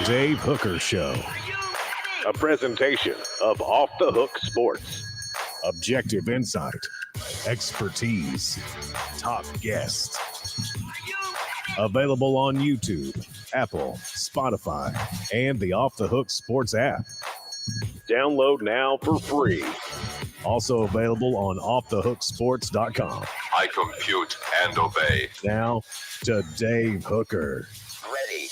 Dave Hooker Show. A presentation of Off the Hook Sports. Objective insight, expertise, top guests. Available on YouTube, Apple, Spotify, and the Off the Hook Sports app. Download now for free. Also available on offthehooksports.com. I compute and obey. Now to Dave Hooker. Ready.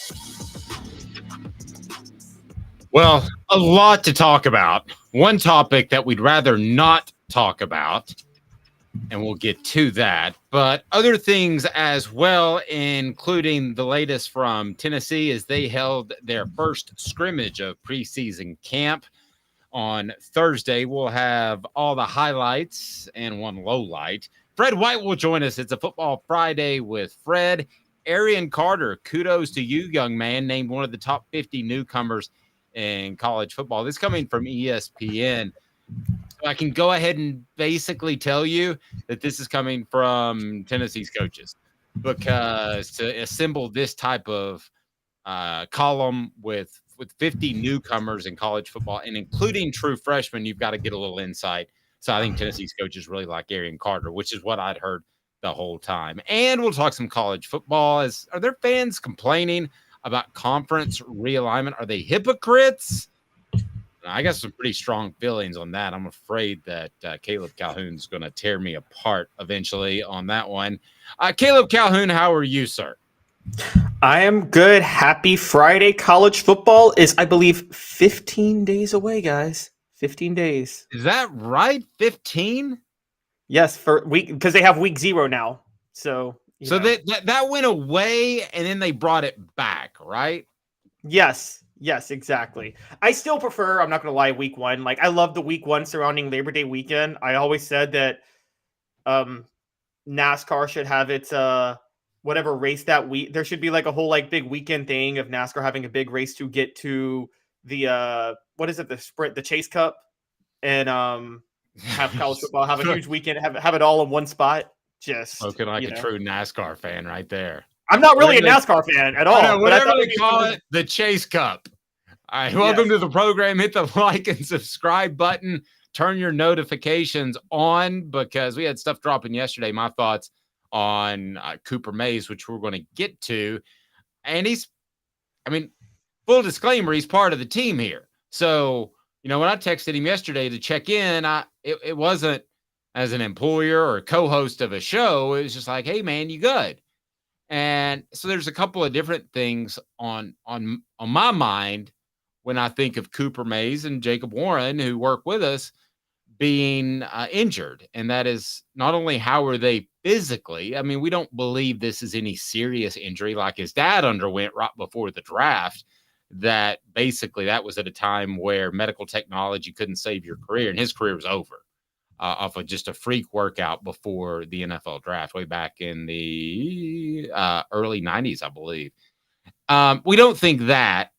Well, a lot to talk about. One topic that we'd rather not talk about, and we'll get to that, but other things as well, including the latest from Tennessee as they held their first scrimmage of preseason camp on Thursday. We'll have all the highlights and one low light. Fred White will join us. It's a Football Friday with Fred. Arion Carter, kudos to you, young man, named one of the top 50 newcomers in college football. This coming from ESPN. So I can go ahead and basically tell you that this is coming from Tennessee's coaches, because to assemble this type of column with 50 newcomers in college football and including true freshmen, you've got to get a little insight. So I think Tennessee's coaches really like Arion Carter, which is what I'd heard the whole time. And we'll talk some college football. Are there fans complaining about conference realignment? Are they hypocrites? I got some pretty strong feelings on that. I'm afraid that Caleb Calhoun's going to tear me apart eventually on that one. Caleb Calhoun, how are you, sir? I am good. Happy Friday. College football is, I believe, 15 days away, guys. 15 days. Is that right? 15? Yes, for week, because they have week 0 now. So that went away and then they brought it back, right? Yes, exactly. I still prefer, I'm not going to lie, week 1. Like, I love the week 1 surrounding Labor Day weekend. I always said that NASCAR should have its whatever race that week. There should be like a whole like big weekend thing of NASCAR having a big race to get to the what is it, the sprint, the Chase Cup, and have college football have a huge weekend, have it all in one spot. Just spoken like a true NASCAR fan right there. I'm not really a NASCAR fan at all. Whatever they call it, the Chase Cup. All right, welcome to the program. Hit the like and subscribe button. Turn your notifications on, because we had stuff dropping yesterday. My thoughts on Cooper Mays, which we're going to get to. And full disclaimer, he's part of the team here. So, when I texted him yesterday to check in, it wasn't as an employer or co-host of a show. It was just like, hey, man, you good? And so there's a couple of different things on my mind when I think of Cooper Mays and Jacob Warren, who work with us, being injured. And that is not only how are they physically. We don't believe this is any serious injury like his dad underwent right before the draft, that basically that was at a time where medical technology couldn't save your career, and his career was over off of just a freak workout before the NFL draft way back in the early 90s, I believe. We don't think that,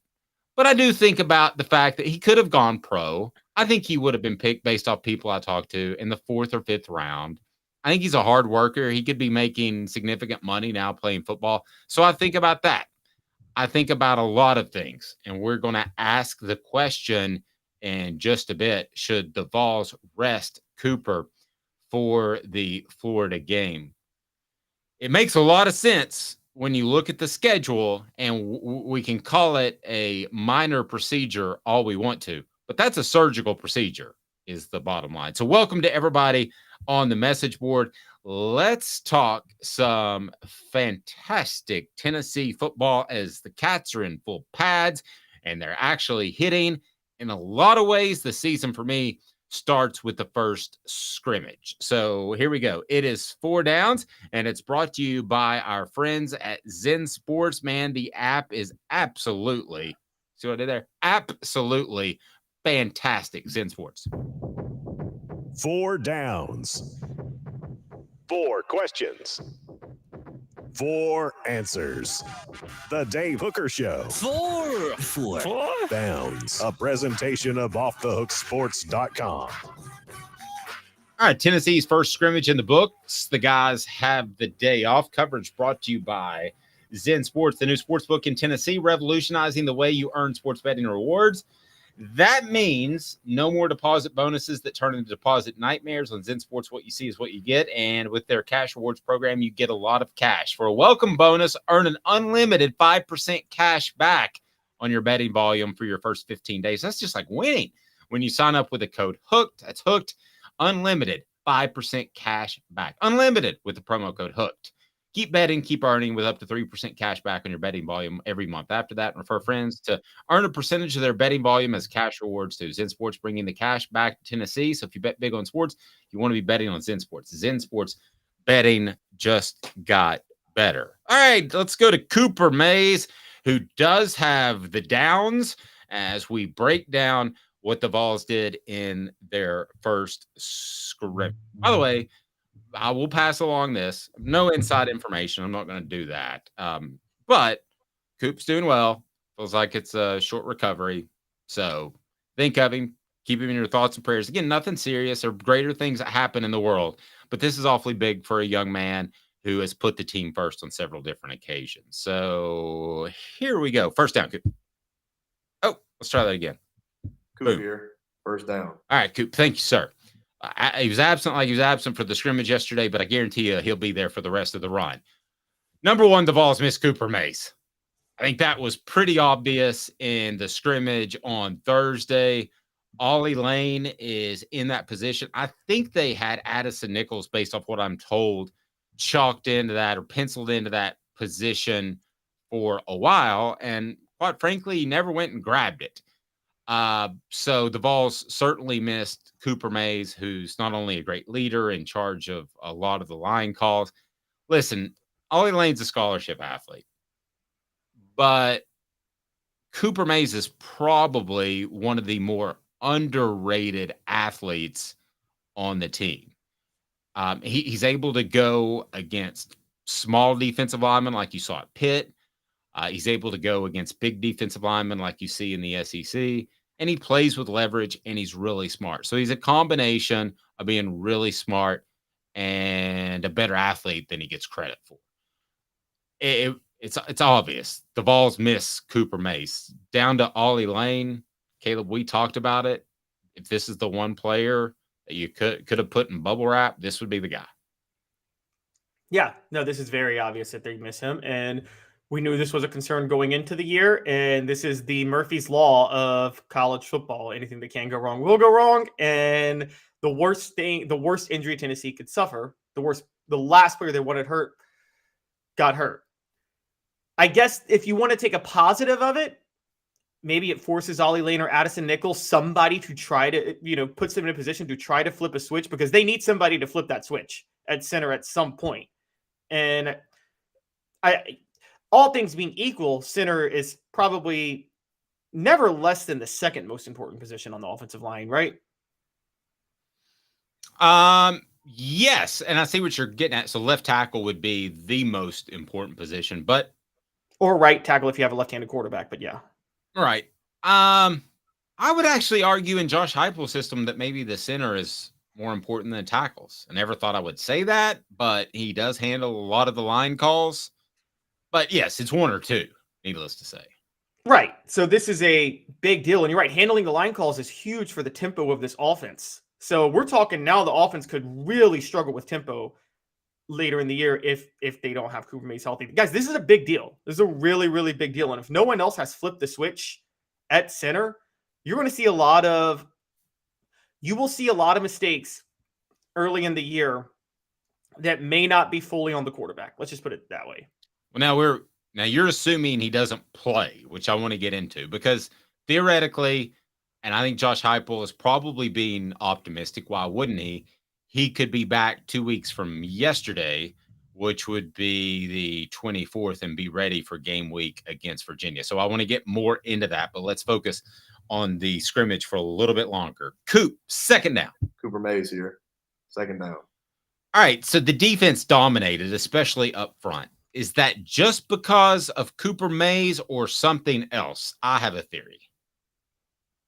but I do think about the fact that he could have gone pro. I think he would have been picked based off people I talked to in the 4th or 5th round. I think he's a hard worker. He could be making significant money now playing football. So I think about that. I think about a lot of things, and we're going to ask the question in just a bit. Should the Vols rest Cooper for the Florida game? It makes a lot of sense when you look at the schedule, and we can call it a minor procedure all we want to, but that's a surgical procedure is the bottom line. So welcome to everybody on the message board. Let's talk some fantastic Tennessee football as the Cats are in full pads and they're actually hitting. In a lot of ways, the season for me starts with the first scrimmage. So here we go. It is 4 downs, and it's brought to you by our friends at Zen Sports. Man, the app is absolutely, see what I did there? Absolutely fantastic. Zen Sports. 4 downs. 4 questions. 4 answers. The Dave Hooker Show. 4 downs. A presentation of offthehooksports.com. All right, Tennessee's first scrimmage in the books. The guys have the day off. Coverage brought to you by Zen Sports, the new sports book in Tennessee, revolutionizing the way you earn sports betting rewards. That means no more deposit bonuses that turn into deposit nightmares. On Zen Sports, what you see is what you get. And with their cash rewards program, you get a lot of cash. For a welcome bonus, earn an unlimited 5% cash back on your betting volume for your first 15 days. That's just like winning. When you sign up with the code HOOKED, that's HOOKED, unlimited 5% cash back. Unlimited with the promo code HOOKED. Keep betting, keep earning with up to 3% cash back on your betting volume every month. After that, refer friends to earn a percentage of their betting volume as cash rewards too. Zen Sports bringing the cash back to Tennessee. So if you bet big on sports, you want to be betting on Zen Sports. Zen Sports betting just got better. All right, let's go to Cooper Mays, who does have the downs as we break down what the Vols did in their first scrimmage. By the way, I will pass along this. No inside information. I'm not going to do that. But Coop's doing well. Feels like it's a short recovery. So think of him. Keep him in your thoughts and prayers. Again, nothing serious or greater things that happen in the world. But this is awfully big for a young man who has put the team first on several different occasions. So here we go. First down, Coop. Oh, let's try that again. Coop here. First down. All right, Coop. Thank you, sir. He was absent for the scrimmage yesterday, but I guarantee you he'll be there for the rest of the run. Number one, the Vols missed Cooper Mays. I think that was pretty obvious in the scrimmage on Thursday. Ollie Lane is in that position. I think they had Addison Nichols, based off what I'm told, chalked into that or penciled into that position for a while. And quite frankly, he never went and grabbed it. So the Vols certainly missed Cooper Mays, who's not only a great leader in charge of a lot of the line calls. Listen, Ollie Lane's a scholarship athlete, but Cooper Mays is probably one of the more underrated athletes on the team. He's able to go against small defensive linemen like you saw at Pitt. He's able to go against big defensive linemen like you see in the SEC. And he plays with leverage, and he's really smart. So he's a combination of being really smart and a better athlete than he gets credit for. It's obvious. The Vols miss Cooper Mays. Down to Ollie Lane. Caleb, we talked about it. If this is the one player that you could have put in bubble wrap, this would be the guy. Yeah, no, this is very obvious that they miss him. And we knew this was a concern going into the year, and this is the Murphy's Law of college football. Anything that can go wrong will go wrong. And the worst injury Tennessee could suffer, the last player they wanted hurt got hurt. I guess if you want to take a positive of it, maybe it forces Ollie Lane or Addison Nichols, somebody to try to, puts them in a position to try to flip a switch, because they need somebody to flip that switch at center at some point. And all things being equal, center is probably never less than the second most important position on the offensive line, right? Yes, and I see what you're getting at. So left tackle would be the most important position, or right tackle if you have a left-handed quarterback, but yeah. Right. I would actually argue in Josh Heupel's system that maybe the center is more important than tackles. I never thought I would say that, but he does handle a lot of the line calls. But yes, it's one or two, needless to say. Right. So this is a big deal. And you're right. Handling the line calls is huge for the tempo of this offense. So we're talking now the offense could really struggle with tempo later in the year if they don't have Cooper Mays healthy. Guys, this is a big deal. This is a really, really big deal. And if no one else has flipped the switch at center, you're going to see a lot of mistakes early in the year that may not be fully on the quarterback. Let's just put it that way. Well, now you're assuming he doesn't play, which I want to get into, because theoretically, and I think Josh Heupel is probably being optimistic. Why wouldn't he? He could be back 2 weeks from yesterday, which would be the 24th, and be ready for game week against Virginia. So I want to get more into that, but let's focus on the scrimmage for a little bit longer. Coop, second down. Cooper Mays here. Second down. All right, so the defense dominated, especially up front. Is that just because of Cooper Mays or something else? I have a theory.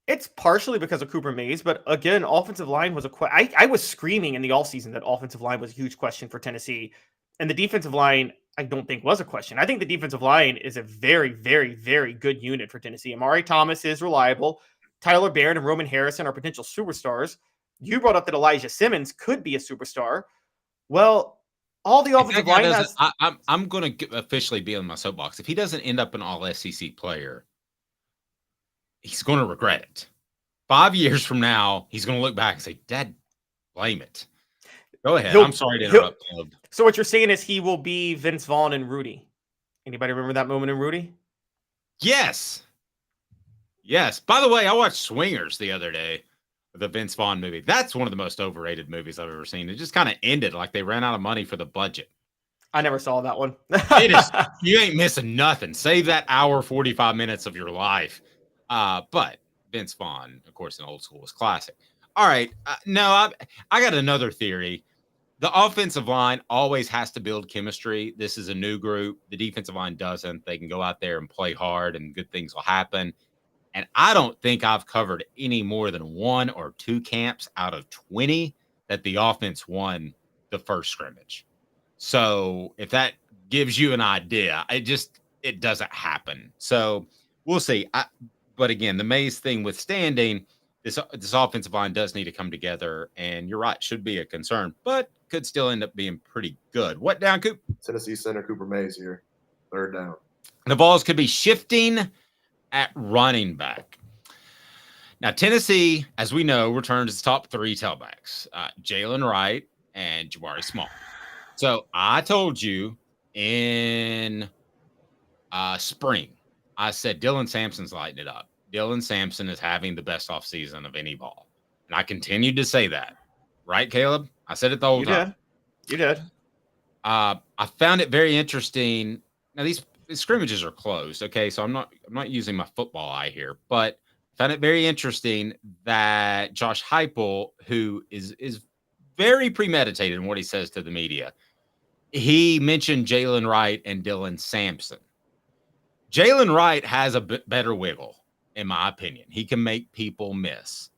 It's partially because of Cooper Mays, but again, offensive line was I was screaming in the offseason that offensive line was a huge question for Tennessee. And the defensive line, I don't think was a question. I think the defensive line is a very, very, very good unit for Tennessee. Amari Thomas is reliable. Tyler Baird and Roman Harrison are potential superstars. You brought up that Elijah Simmons could be a superstar. Well, all the offensive line has. I'm going to officially be on my soapbox. If he doesn't end up an all SEC player, he's going to regret it. 5 years from now, he's going to look back and say, Dad, blame it. Go ahead. I'm sorry to interrupt, Caleb. So what you're saying is he will be Vince Vaughn and Rudy. Anybody remember that moment in Rudy? Yes. Yes. By the way, I watched Swingers the other day, the Vince Vaughn movie. That's one of the most overrated movies I've ever seen. It just kind of ended like they ran out of money for the budget. I never saw that one. It is. You ain't missing nothing. Save that hour, 45 minutes of your life. But Vince Vaughn, of course, in old school was classic. All right. No, I got another theory. The offensive line always has to build chemistry. This is a new group. The defensive line doesn't. They can go out there and play hard and good things will happen. And I don't think I've covered any more than 1 or 2 camps out of 20 that the offense won the first scrimmage. So if that gives you an idea, it doesn't happen. So we'll see. But again, the Mays thing withstanding, this offensive line does need to come together. And you're right, should be a concern, but could still end up being pretty good. What down, Coop? Tennessee center Cooper Mays here. 3rd down. The balls could be shifting at running back. Now, Tennessee, as we know, returns its top 3 tailbacks, Jalen Wright and Jabari Small. So I told you in spring, I said Dylan Sampson's lighting it up. Dylan Sampson is having the best offseason of any ball. And I continued to say that. Right, Caleb? I said it the whole time. You did. I found it very interesting. Now, these scrimmages are closed, okay? So I'm not using my football eye here, but I found it very interesting that Josh Heupel, who is very premeditated in what he says to the media, he mentioned Jalen Wright and Dylan Sampson. Jalen Wright has a bit better wiggle, in my opinion. He can make people miss.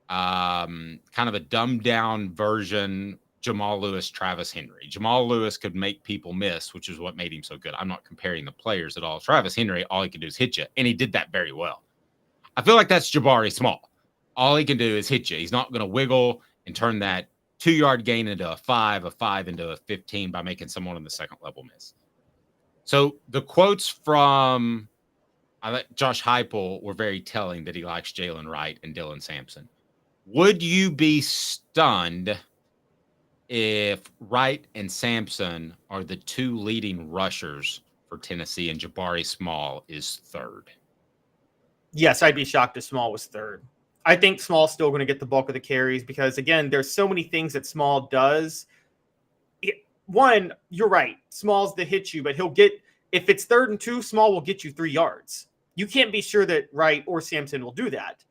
Kind of a dumbed down version, Jamal Lewis, Travis Henry. Jamal Lewis could make people miss, which is what made him so good. I'm not comparing the players at all. Travis Henry, all he can do is hit you, and he did that very well. I feel like that's Jabari Small. All he can do is hit you. He's not going to wiggle and turn that 2-yard gain into a 5 into a 15 by making someone on the second level miss. So the quotes from Josh Heupel were very telling that he likes Jalen Wright and Dylan Sampson. Would you be stunned if Wright and Sampson are the 2 leading rushers for Tennessee and Jabari Small is 3rd? Yes, I'd be shocked if Small was 3rd. I think Small's still going to get the bulk of the carries because, again, there's so many things that Small does. One, you're right. Small's the hit you, but he'll get – if it's 3rd and 2, Small will get you 3 yards. You can't be sure that Wright or Sampson will do that.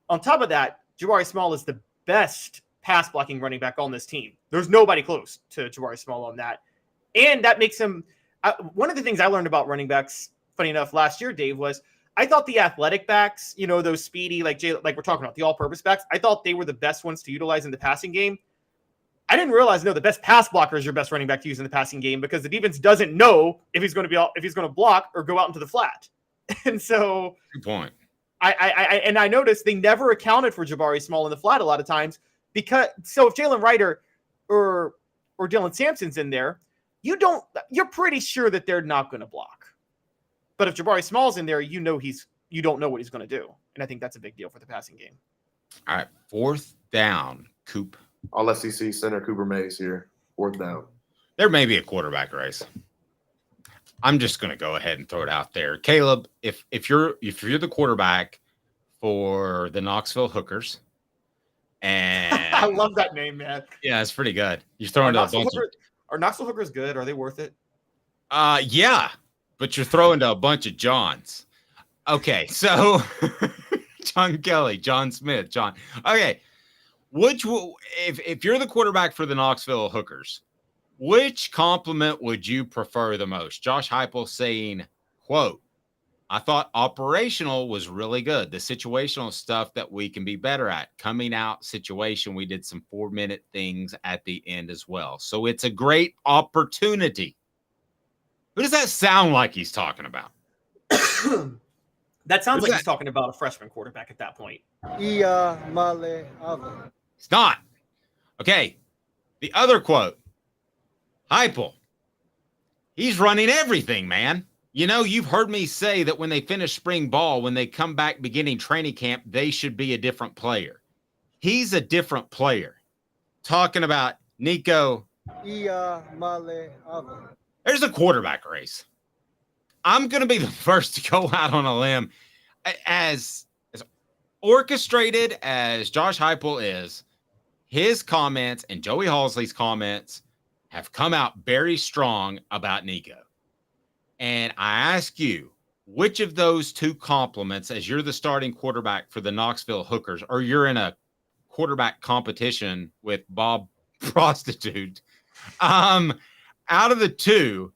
On top of that, Jabari Small is the best pass blocking running back on this team. There's nobody close to Jabari Small on that. And that makes him one of the things I learned about running backs, funny enough, last year, Dave, was I thought the athletic backs, those speedy, like we're talking about, the all-purpose backs, I thought they were the best ones to utilize in the passing game. I didn't realize, the best pass blocker is your best running back to use in the passing game because the defense doesn't know if he's going to block or go out into the flat. And so, good point. I noticed they never accounted for Jabari Small in the flat a lot of times because if Jalen Wright or Dylan Sampson's in there, you're pretty sure that they're not going to block. But if Jabari Small's in there, you don't know what he's going to do. And I think that's a big deal for the passing game. All right, 4th down, Coop. All SEC center Cooper Mays here. 4th down. There may be a quarterback race. I'm just going to go ahead and throw it out there. Caleb, if you're the quarterback for the Knoxville Hookers, and I love that name, man. Yeah, it's pretty good. You're throwing to a bunch Are Knoxville Hookers good? Are they worth it? Yeah, but you're throwing to a bunch of Johns. Okay, so John Kelly, John Smith, John. Okay, if you're the quarterback for the Knoxville Hookers, which compliment would you prefer the most? Josh Heupel saying, quote, I thought operational was really good. The situational stuff that we can be better at. Coming out situation, we did some 4-minute things at the end as well. So it's a great opportunity. Who does that sound like he's talking about? That sounds Who's like that? he's talking about a freshman quarterback at that point. He's not. Okay. The other quote. Heupel. He's running everything, man. You know, you've heard me say that when they finish spring ball, when they come back beginning training camp, they should be a different player. He's a different player. Talking about Nico. There's a quarterback race. I'm going to be the first to go out on a limb. As orchestrated as Josh Heupel is, his comments and Joey Halsley's comments have come out very strong about Nico. And I ask you, which of those two compliments, as you're the starting quarterback for the Knoxville Hookers, or you're in a quarterback competition with Bob Prostitute, out of the two,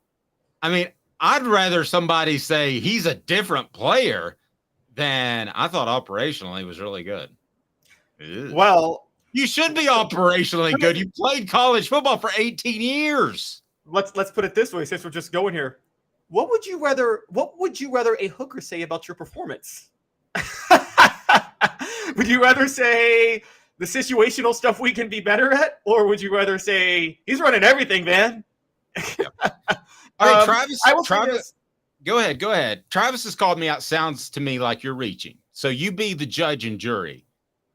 I mean, I'd rather somebody say he's a different player than I thought operationally was really good. Ew. Well, You should be operationally good. You played college football for 18 years. let's put it this way, since we're just going here. What would you rather a hooker say about your performance? Would you rather say the situational stuff we can be better at, or would you rather say he's running everything, man? All right, Travis. Travis, Go ahead. Travis has called me out. Sounds to me like you're reaching. So you be the judge and jury.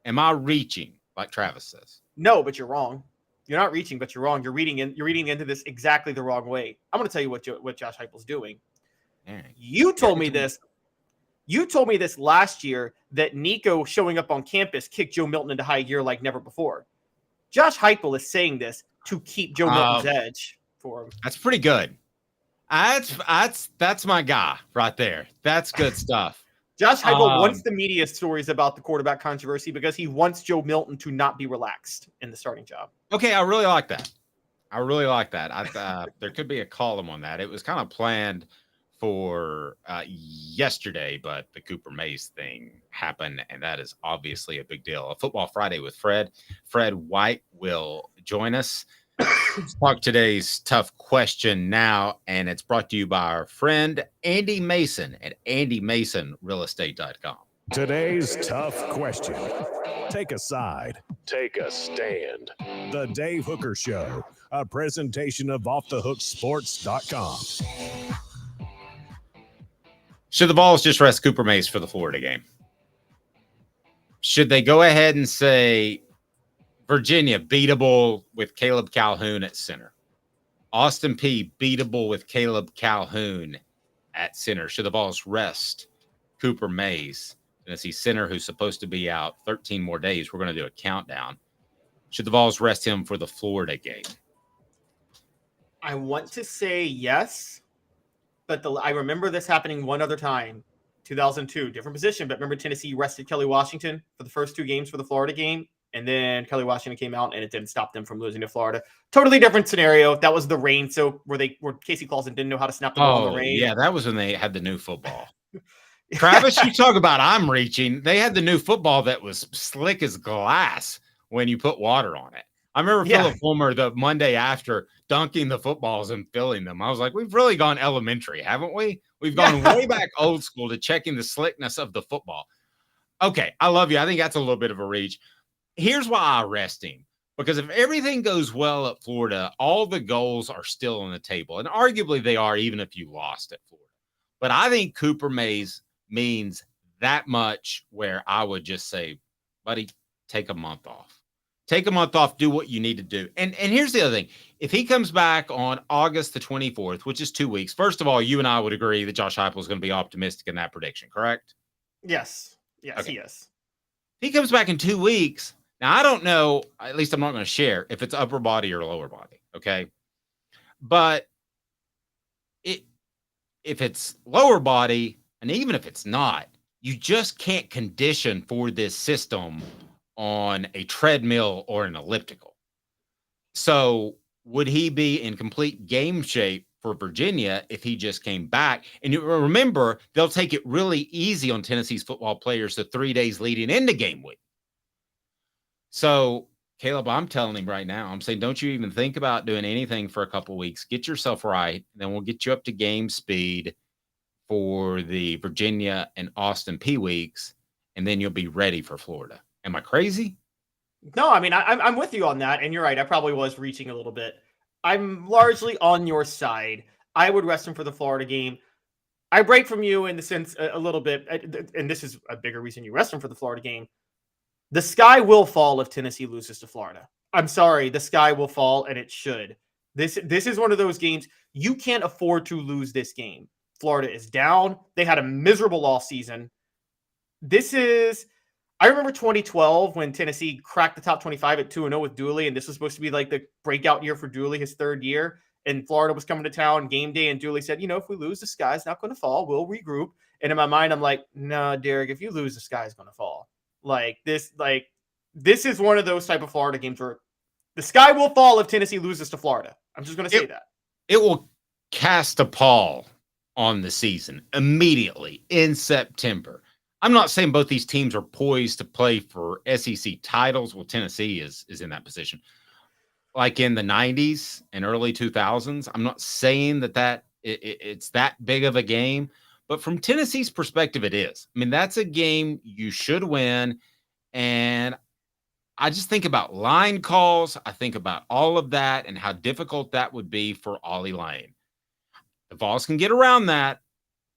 Am I reaching, like Travis says? no, but you're wrong. You're not reaching, but you're wrong. You're reading into this exactly the wrong way. I'm going to tell you what Josh Heupel's doing. Dang. You told me this. You told me this last year that Nico showing up on campus kicked Joe Milton into high gear like never before. Josh Heupel is saying this to keep Joe Milton's edge for him. That's pretty good. That's my guy right there. That's good stuff. Josh Heupel wants the media stories about the quarterback controversy because he wants Joe Milton to not be relaxed in the starting job. Okay, I really like that. There could be a column on that. It was kind of planned for yesterday, but the Cooper Mays thing happened, and that is obviously a big deal. A Football Friday with Fred. Fred White will join us. Let's talk today's tough question now, and it's brought to you by our friend Andy Mason at andymasonrealestate.com. Today's tough question. Take a side. Take a stand. The Dave Hooker Show, a presentation of offthehooksports.com. Should the Vols just rest Cooper Mays for the Florida game? Should they go ahead and say Virginia beatable with Caleb Calhoun at center? Austin Peay beatable with Caleb Calhoun at center? Should the Vols rest Cooper Mays, Tennessee center, who's supposed to be out 13 more days? We're going to do a countdown. Should the Vols rest him for the Florida game? I want to say yes, but I remember this happening one other time, 2002, different position, but remember Tennessee rested Kelly Washington for the first two games for the Florida game, and then Kelly Washington came out and it didn't stop them from losing to Florida. Totally different scenario. That was the rain, so where Casey Clausen didn't know how to snap the ball in the rain. Yeah, that was when they had the new football. Travis, you talk about I'm reaching. They had the new football that was slick as glass when you put water on it. I remember Philip Fulmer the Monday after dunking the footballs and filling them. I was like, we've really gone elementary, haven't we? We've gone way back old school to checking the slickness of the football. Okay, I love you. I think that's a little bit of a reach. Here's why I rest him. Because if everything goes well at Florida, all the goals are still on the table. And arguably they are, even if you lost at Florida. But I think Cooper Mays means that much where I would just say, buddy, take a month off. Take a month off, do what you need to do. And here's the other thing. If he comes back on August the 24th, which is 2 weeks, first of all, you and I would agree that Josh Heupel is going to be optimistic in that prediction, correct? Yes. Yes, okay. He is. If he comes back in 2 weeks, now I don't know, at least I'm not going to share if it's upper body or lower body, okay? But if it's lower body, and even if it's not, you just can't condition for this system on a treadmill or an elliptical. So would he be in complete game shape for Virginia if he just came back? And you remember, they'll take it really easy on Tennessee's football players the 3 days leading into game week. So Caleb, I'm telling him right now, I'm saying, don't you even think about doing anything for a couple weeks. Get yourself right. And then we'll get you up to game speed for the Virginia and Austin P weeks. And then you'll be ready for Florida. Am I crazy? No, I mean, I'm with you on that. And you're right. I probably was reaching a little bit. I'm largely on your side. I would rest him for the Florida game. I break from you in the sense a little bit, and this is a bigger reason you rest him for the Florida game. The sky will fall if Tennessee loses to Florida. I'm sorry, the sky will fall, and it should. This is one of those games you can't afford to lose this game. Florida is down. They had a miserable off season. I remember 2012 when Tennessee cracked the top 25 at 2-0 with Dooley, and this was supposed to be like the breakout year for Dooley, his third year. And Florida was coming to town game day, and Dooley said, if we lose, the sky's not going to fall. We'll regroup. And in my mind, I'm like, no, Derek, if you lose, the sky's going to fall. This is one of those type of Florida games where the sky will fall if Tennessee loses to Florida. I'm just going to say that. It will cast a pall on the season immediately in September. I'm not saying both these teams are poised to play for SEC titles. Well, Tennessee is in that position. Like in the 90s and early 2000s, I'm not saying that it's that big of a game, but from Tennessee's perspective, it is. I mean, that's a game you should win. And I just think about line calls. I think about all of that and how difficult that would be for Ollie Lane. The Vols can get around that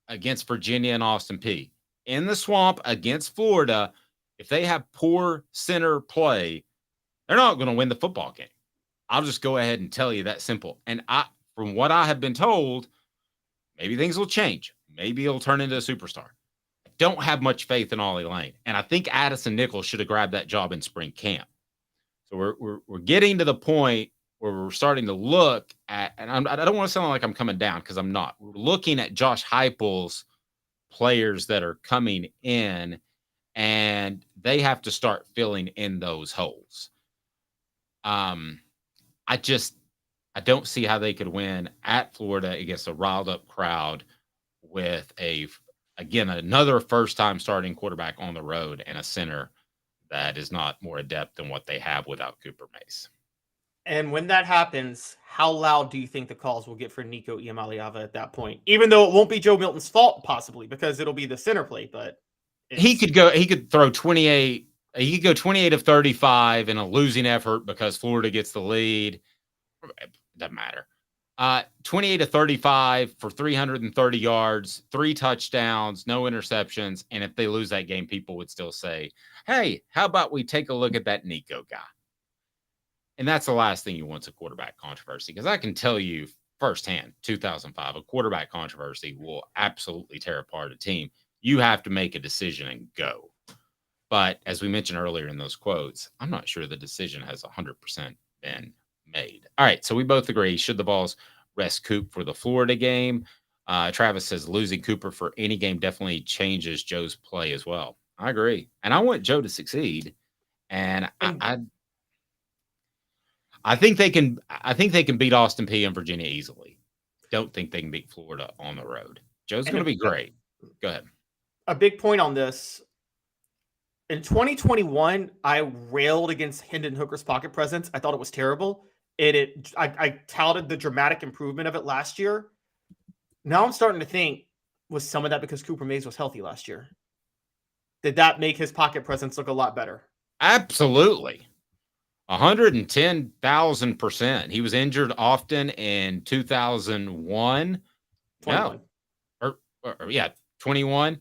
against Virginia and Austin P. In the swamp against Florida, if they have poor center play, they're not going to win the football game. I'll just go ahead and tell you that simple. And from what I have been told, maybe things will change. Maybe he'll turn into a superstar. I don't have much faith in Ollie Lane. And I think Addison Nichols should have grabbed that job in spring camp. So we're getting to the point where we're starting to look at, and I don't want to sound like I'm coming down because I'm not. We're looking at Josh Heupel's players that are coming in, and they have to start filling in those holes. I don't see how they could win at Florida against a riled up crowd with another first time starting quarterback on the road and a center that is not more adept than what they have without Cooper Mays. And when that happens, how loud do you think the calls will get for Nico Iamaleava at that point? Even though it won't be Joe Milton's fault, possibly, because it'll be the center play, but he could throw 28. He could go 28 of 35 in a losing effort because Florida gets the lead. It doesn't matter. 28 of 35 for 330 yards, 3 touchdowns, no interceptions. And if they lose that game, people would still say, hey, how about we take a look at that Nico guy? And that's the last thing you want is a quarterback controversy. Because I can tell you firsthand, 2005, a quarterback controversy will absolutely tear apart a team. You have to make a decision and go. But as we mentioned earlier in those quotes, I'm not sure the decision has 100% been made. All right, so we both agree. Should the Vols rest Coop for the Florida game? Travis says losing Cooper for any game definitely changes Joe's play as well. I agree. And I want Joe to succeed. And I think they can beat Austin P and Virginia easily. Don't think they can beat Florida on the road. Joe's going to be great. Go ahead. A big point on this. In 2021, I railed against Hendon Hooker's pocket presence. I thought it was terrible. I touted the dramatic improvement of it last year. Now I'm starting to think, was some of that because Cooper Mays was healthy last year? Did that make his pocket presence look a lot better? Absolutely. 110,000%. He was injured often in 2001. 21. No. 21.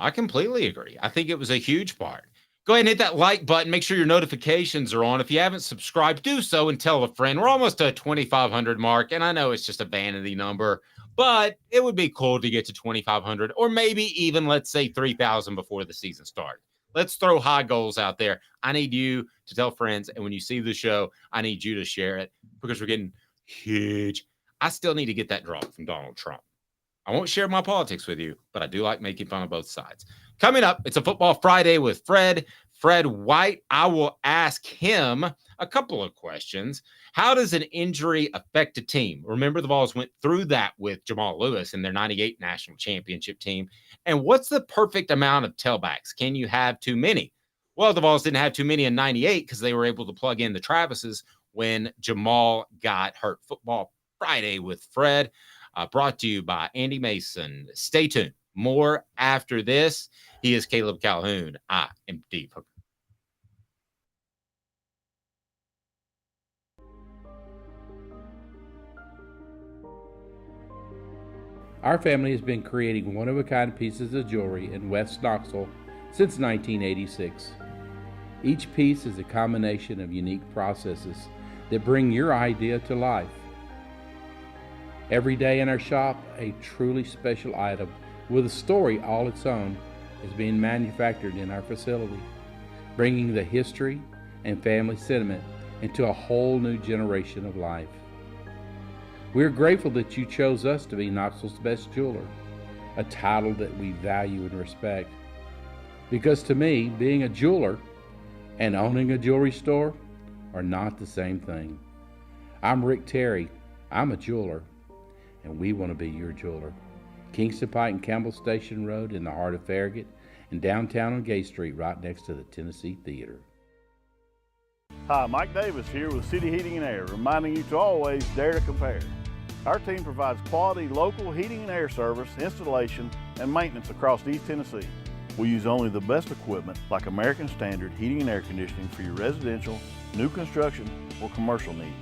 I completely agree. I think it was a huge part. Go ahead and hit that like button. Make sure your notifications are on. If you haven't subscribed, do so and tell a friend. We're almost to a 2,500 mark, and I know it's just a vanity number, but it would be cool to get to 2,500 or maybe even, let's say, 3,000 before the season starts. Let's throw high goals out there. I need you to tell friends, and when you see the show, I need you to share it because we're getting huge. I still need to get that drop from Donald Trump. I won't share my politics with you, but I do like making fun of both sides. Coming up, it's a Football Friday with Fred White. I will ask him a couple of questions. How does an injury affect a team? Remember, the Vols went through that with Jamal Lewis in their 98 national championship team. And what's the perfect amount of tailbacks? Can you have too many? Well, the Vols didn't have too many in 98 because they were able to plug in the Travises when Jamal got hurt. Football Friday with Fred, brought to you by Andy Mason. Stay tuned. More after this. He is Caleb Calhoun. I am Dave Hooker. Our family has been creating one-of-a-kind pieces of jewelry in West Knoxville since 1986. Each piece is a combination of unique processes that bring your idea to life. Every day in our shop, a truly special item with a story all its own is being manufactured in our facility, bringing the history and family sentiment into a whole new generation of life. We're grateful that you chose us to be Knoxville's best jeweler, a title that we value and respect. Because to me, being a jeweler and owning a jewelry store are not the same thing. I'm Rick Terry. I'm a jeweler, and we want to be your jeweler. Kingston Pike and Campbell Station Road in the heart of Farragut, and downtown on Gay Street right next to the Tennessee Theater. Hi, Mike Davis here with City Heating and Air, reminding you to always dare to compare. Our team provides quality local heating and air service, installation, and maintenance across East Tennessee. We use only the best equipment like American Standard heating and air conditioning for your residential, new construction, or commercial needs.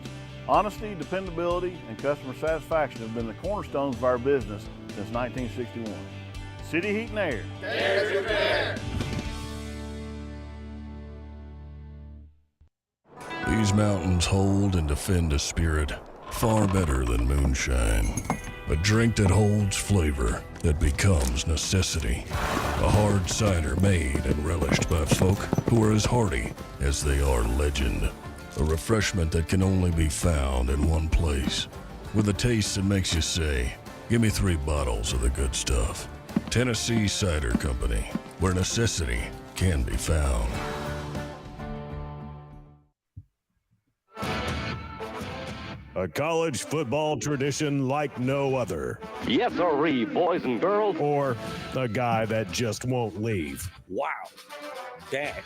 Honesty, dependability, and customer satisfaction have been the cornerstones of our business since 1961. City Heat and Air. Dare to compare. These mountains hold and defend a spirit far better than moonshine. A drink that holds flavor, that becomes necessity. A hard cider made and relished by folk who are as hearty as they are legend. A refreshment that can only be found in one place, with a taste that makes you say, give me 3 bottles of the good stuff. Tennessee Cider Company, where necessity can be found. A college football tradition like no other. Yes, sirree, boys and girls. Or a guy that just won't leave. Wow, that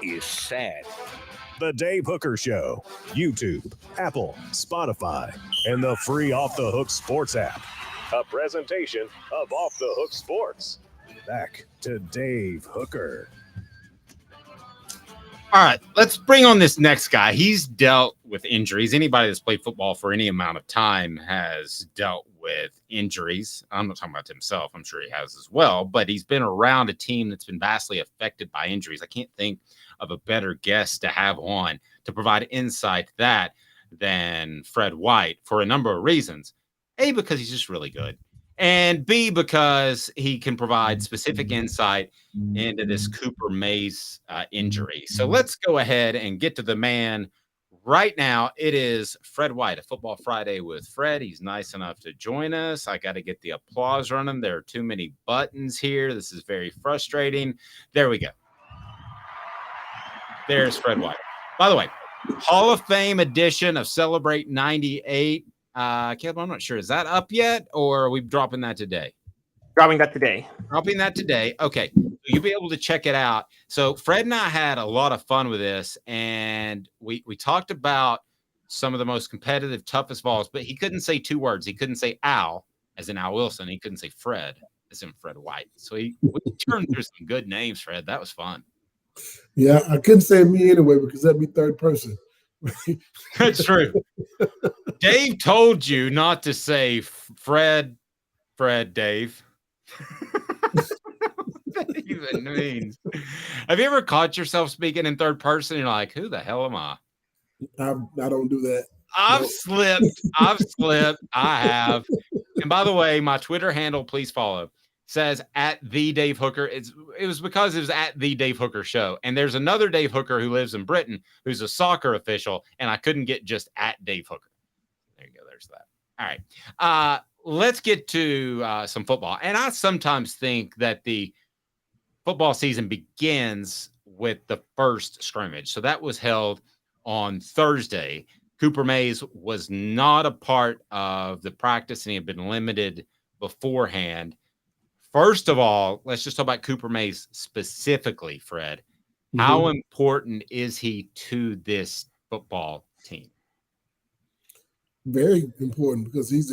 is sad. The Dave Hooker Show. YouTube, Apple, Spotify, and the free Off the Hook Sports app. A presentation of Off the Hook Sports. Back to Dave Hooker. All right, let's bring on this next guy. He's dealt with injuries. Anybody that's played football for any amount of time has dealt with injuries. I'm not talking about himself. I'm sure he has as well, but he's been around a team that's been vastly affected by injuries. I can't think of a better guest to have on to provide insight to that than Fred White for a number of reasons. A, because he's just really good. And B, because he can provide specific insight into this Cooper Mays injury. So let's go ahead and get to the man right now. It is Fred White, a Football Friday with Fred. He's nice enough to join us. I got to get the applause running. There are too many buttons here. This is very frustrating. There we go. There's Fred White. By the way, Hall of Fame edition of Celebrate 98. Caleb, I'm not sure. Is that up yet, or are we dropping that today? Dropping that today. Dropping that today. Okay. You'll be able to check it out. So Fred and I had a lot of fun with this, and we talked about some of the most competitive, toughest Vols, but he couldn't say 2 words. He couldn't say Al, as in Al Wilson. He couldn't say Fred, as in Fred White. So we turned through some good names, Fred. That was fun. Yeah, I couldn't say me anyway because that'd be third person. That's true. Dave told you not to say Fred, Dave. What that even means? Have you ever caught yourself speaking in third person? And you're like, who the hell am I? I don't do that. I've slipped. I have. And by the way, my Twitter handle, please follow, says at the Dave Hooker. It was because it was at the Dave Hooker show. And there's another Dave Hooker who lives in Britain who's a soccer official, and I couldn't get just at Dave Hooker. There you go. There's that. All right. Let's get to some football. And I sometimes think that the football season begins with the first scrimmage. So that was held on Thursday. Cooper Mays was not a part of the practice, and he had been limited beforehand. First of all, let's just talk about Cooper Mays specifically, Fred. How important is he to this football team? Very important, because he's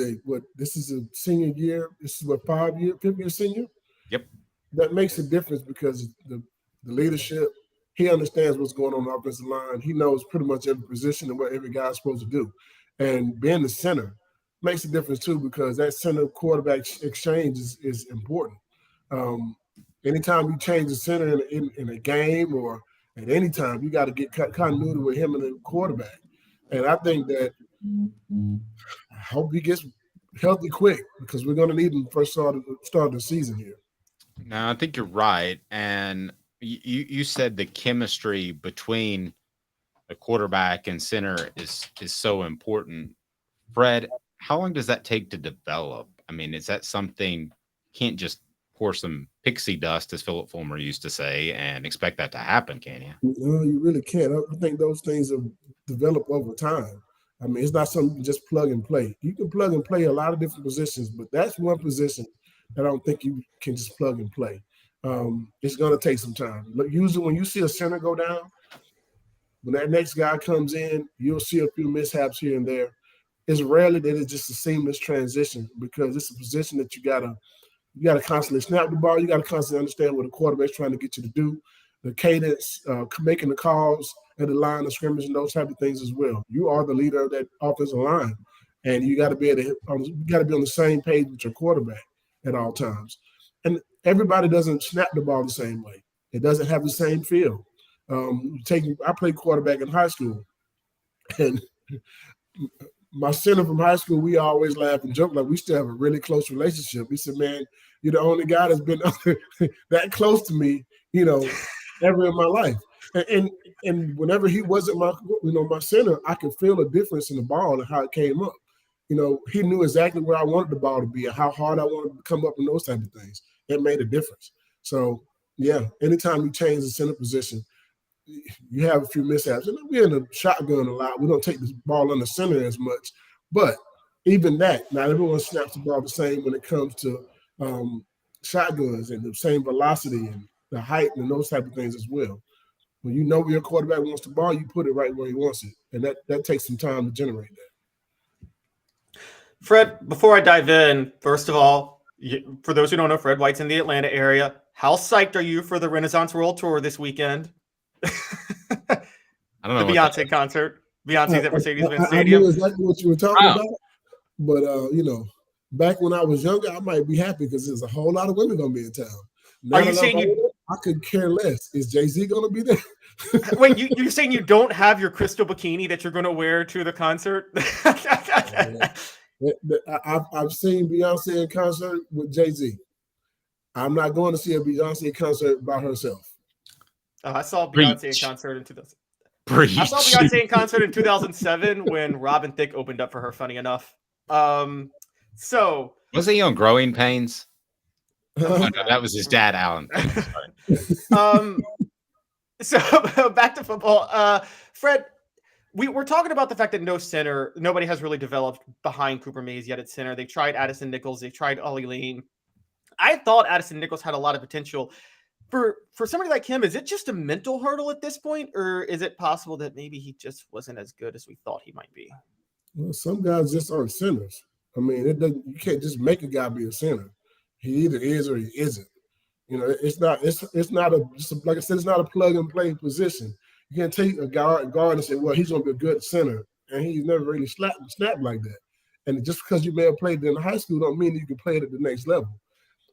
this is a senior year. This is what, 5th-year senior? Yep. That makes a difference, because the leadership, he understands what's going on the offensive line. He knows pretty much every position and what every guy's supposed to do. And being the center makes a difference too, because that center quarterback exchange is important. Anytime you change the center in a game or at any time, you got to get continuity with him and the quarterback. And I think that I hope he gets healthy quick, because we're going to need him first start of the season here. No, I think you're right. And you said the chemistry between the quarterback and center is so important. Fred, how long does that take to develop? I mean, is that something you can't just pour some pixie dust, as Philip Fulmer used to say, and expect that to happen, can you? No, you really can't. I think those things have developed over time. I mean, it's not something you just plug and play. You can plug and play a lot of different positions, but that's one position that I don't think you can just plug and play. It's going to take some time. Look, usually when you see a center go down, when that next guy comes in, you'll see a few mishaps here and there. It's rarely that it's just a seamless transition, because it's a position that you gotta constantly snap the ball. You got to constantly understand what the quarterback's trying to get you to do, the cadence, making the calls at the line of scrimmage, and those type of things as well. You are the leader of that offensive line, and you got to be be on the same page with your quarterback at all times. And everybody doesn't snap the ball the same way. It doesn't have the same feel. I played quarterback in high school, and my center from high school, we always laugh and joke, like we still have a really close relationship. He said, "Man, you're the only guy that's been that close to me, ever in my life." And whenever he wasn't my center, I could feel a difference in the ball and how it came up. He knew exactly where I wanted the ball to be and how hard I wanted to come up and those type of things. It made a difference. So yeah, anytime you change the center position, you have a few mishaps. And we're in the shotgun a lot. We don't take the ball on the center as much. But even that, not everyone snaps the ball the same when it comes to shotguns and the same velocity and the height and those type of things as well. When you know where your quarterback wants the ball, you put it right where he wants it. And that takes some time to generate that. Fred, before I dive in, first of all, for those who don't know, Fred White's in the Atlanta area. How psyched are you for the Renaissance World Tour this weekend? I don't know. The Beyonce concert. Beyonce's at Mercedes-Benz Stadium. I knew exactly what you were talking about. But, back when I was younger, I might be happy because there's a whole lot of women going to be in town. Now are you saying I could care less. Is Jay-Z going to be there? Wait, you're saying you don't have your crystal bikini that you're going to wear to the concert? I've seen Beyonce in concert with Jay-Z. I'm not going to see a Beyonce concert by herself. I saw Beyonce in concert in 2000. I saw Beyonce in concert in 2007 when Robin Thicke opened up for her. Funny enough. So was he on Growing Pains? Oh, no, that was his dad, Alan. So back to football. Fred, we're talking about the fact that nobody has really developed behind Cooper Mays yet at center. They tried Addison Nichols. They tried Ollie Lane. I thought Addison Nichols had a lot of potential. For somebody like him, is it just a mental hurdle at this point, or is it possible that maybe he just wasn't as good as we thought he might be? Well, some guys just aren't centers. I mean, you can't just make a guy be a center. He either is or he isn't. It's not like I said, it's not a plug and play position. You can't take a guard and say, well, he's going to be a good center, and he's never really snapped like that. And just because you may have played it in high school don't mean you can play it at the next level,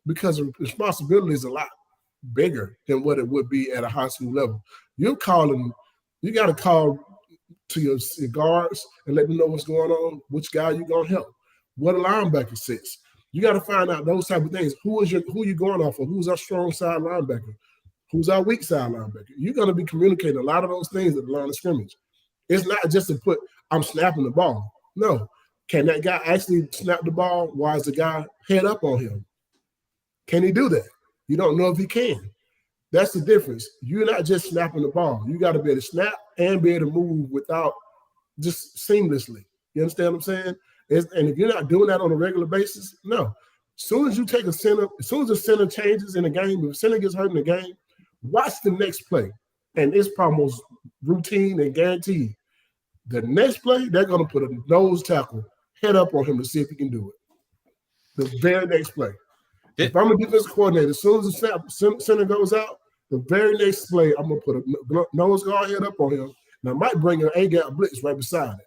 because the responsibility is a lot bigger than what it would be at a high school level. You got to call to your guards and let them know what's going on, which guy you're going to help, what a linebacker sits. You got to find out those type of things. Who you going off of? Who's our strong side linebacker? Who's our weak side linebacker? You're going to be communicating a lot of those things at the line of scrimmage. It's not just to put, I'm snapping the ball. No. Can that guy actually snap the ball while the guy head up on him? Can he do that? You don't know if he can. That's the difference. You're not just snapping the ball. You got to be able to snap and be able to move without just seamlessly. You understand what I'm saying? And if you're not doing that on a regular basis, no. As soon as you take a center, as soon as the center changes in a game, if the center gets hurt in the game, watch the next play. and it's almost routine and guaranteed. The next play, they're going to put a nose tackle head up on him to see if he can do it. The very next play. If I'm a defensive coordinator, as soon as the center goes out, the very next play, I'm going to put a nose guard head up on him, and I might bring an A-gap blitz right beside it.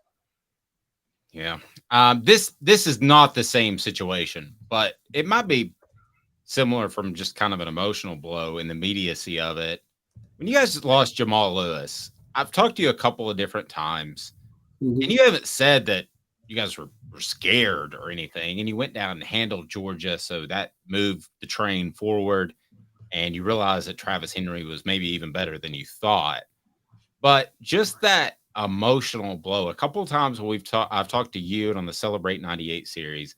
Yeah. This is not the same situation, but it might be similar from just kind of an emotional blow in the immediacy of it. When you guys lost Jamal Lewis, I've talked to you a couple of different times, and you haven't said that you guys were scared or anything, and you went down and handled Georgia, so that moved the train forward, and you realized that Travis Henry was maybe even better than you thought. But just that emotional blow, a couple of times when I've talked to you and on the Celebrate 98 series,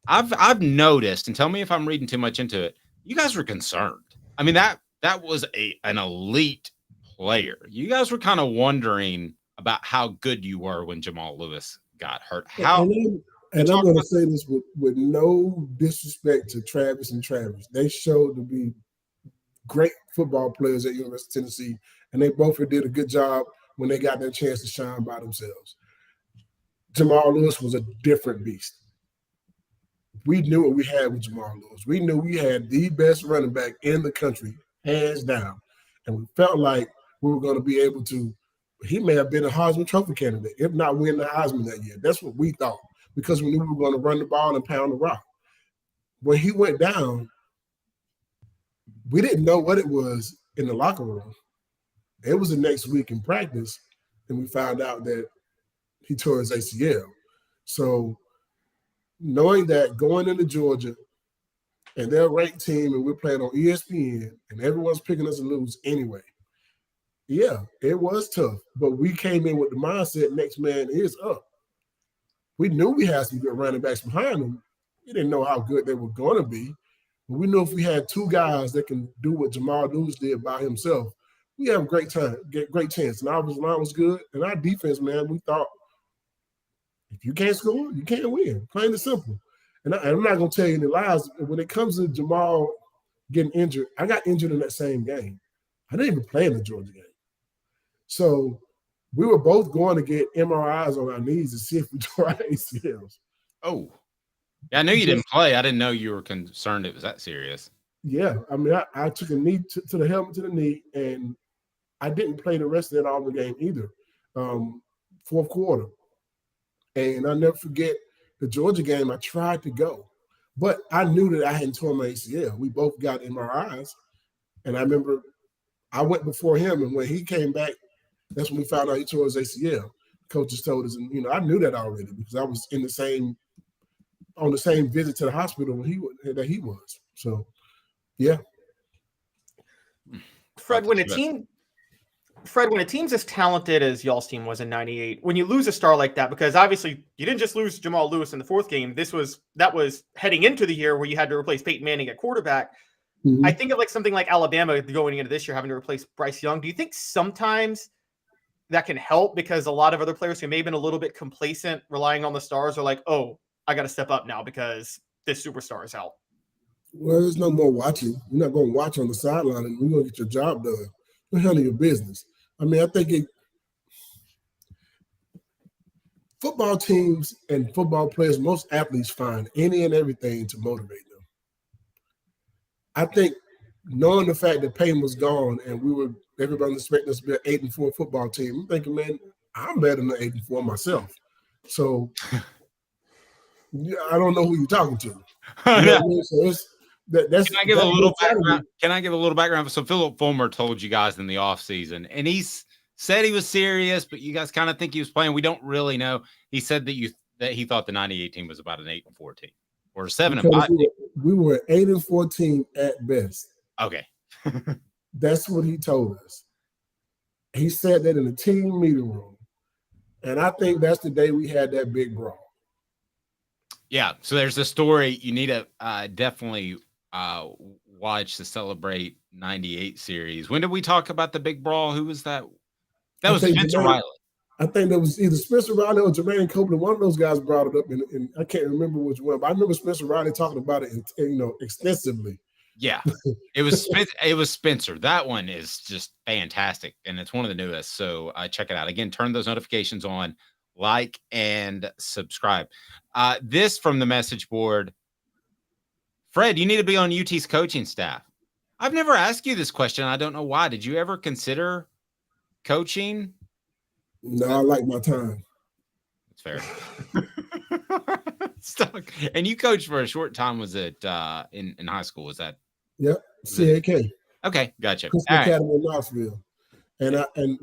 I've noticed, and tell me if I'm reading too much into it, you guys were concerned. I mean, that was an elite player. You guys were kind of wondering about how good you were when Jamal Lewis got hurt. And I'm going to say this with no disrespect to Travis and Travis. They showed to be great football players at University of Tennessee, and they both did a good job when they got their chance to shine by themselves. Jamal Lewis was a different beast. We knew what we had with Jamal Lewis. We knew we had the best running back in the country, hands down. And we felt like we were going to be able to – he may have been a Heisman Trophy candidate, if not win the Heisman that year. That's what we thought, because we knew we were going to run the ball and pound the rock. When he went down, we didn't know what it was in the locker room. It was the next week in practice, and we found out that he tore his ACL. So knowing that going into Georgia and they're a ranked team and we're playing on ESPN and everyone's picking us to lose anyway, yeah, it was tough. But we came in with the mindset next man is up. We knew we had some good running backs behind them. We didn't know how good they were going to be. But we knew if we had two guys that can do what Jamal Lewis did by himself, we have a great chance. And our line was good. And our defense, man, we thought, if you can't score, you can't win. Plain and simple. And I'm not going to tell you any lies. When it comes to Jamal getting injured, I got injured in that same game. I didn't even play in the Georgia game. So we were both going to get MRIs on our knees to see if we tore our ACLs. Oh. Yeah, I knew you didn't play. I didn't know you were concerned it was that serious. Yeah. I mean, I took a knee to the helmet to the knee, and I didn't play the rest of that Auburn game either, fourth quarter. And I'll never forget the Georgia game. I tried to go, but I knew that I hadn't torn my ACL. We both got MRIs, and I remember I went before him, and when he came back, that's when we found out he tore his ACL. Coaches told us, and I knew that already because I was on the same visit to the hospital that he was. So, yeah. Fred, when a team's as talented as y'all's team was in '98, when you lose a star like that, because obviously you didn't just lose Jamal Lewis in the fourth game. That was heading into the year where you had to replace Peyton Manning at quarterback. Mm-hmm. I think of like something like Alabama going into this year having to replace Bryce Young. Do you think sometimes that can help because a lot of other players who may have been a little bit complacent, relying on the stars, are like, oh, I got to step up now because this superstar is out? Well, there's no more watching. You're not going to watch on the sideline and you're going to get your job done. You're handling your business. I mean, I think football teams and football players, most athletes find any and everything to motivate them. I think knowing the fact that Payton was gone and everybody was expecting us to be an 8-4 football team, I'm thinking, man, I'm better than 8-4 myself. So I don't know who you're talking to. You know what I mean? So that's. Can I give a little background? Can I give a little background? So Philip Fulmer told you guys in the offseason, and he said he was serious, but you guys kind of think he was playing. We don't really know. He said that he thought the '98 team was about an 8-4 team or 7-5 team. We were an 8-4 team at best. Okay. That's what he told us. He said that in the team meeting room. And I think that's the day we had that big brawl. Yeah. So there's a story. You need to definitely watch the Celebrate 98 series. When did we talk about the big brawl? Who was that? That was Spencer Riley. I think that was either Spencer Riley or Jermaine Copeland. One of those guys brought it up, and I can't remember which one. But I remember Spencer Riley talking about it, extensively. Yeah, it was Spencer. That one is just fantastic, and it's one of the newest. So check it out. Again, turn those notifications on, like and subscribe. This from the message board. Fred, you need to be on UT's coaching staff. I've never asked you this question. I don't know why. Did you ever consider coaching? No, I like my time. That's fair. Stuck. And you coached for a short time. Was it in high school? Was that? Yep, CAK. Okay, gotcha. Christian Academy in Knoxville. And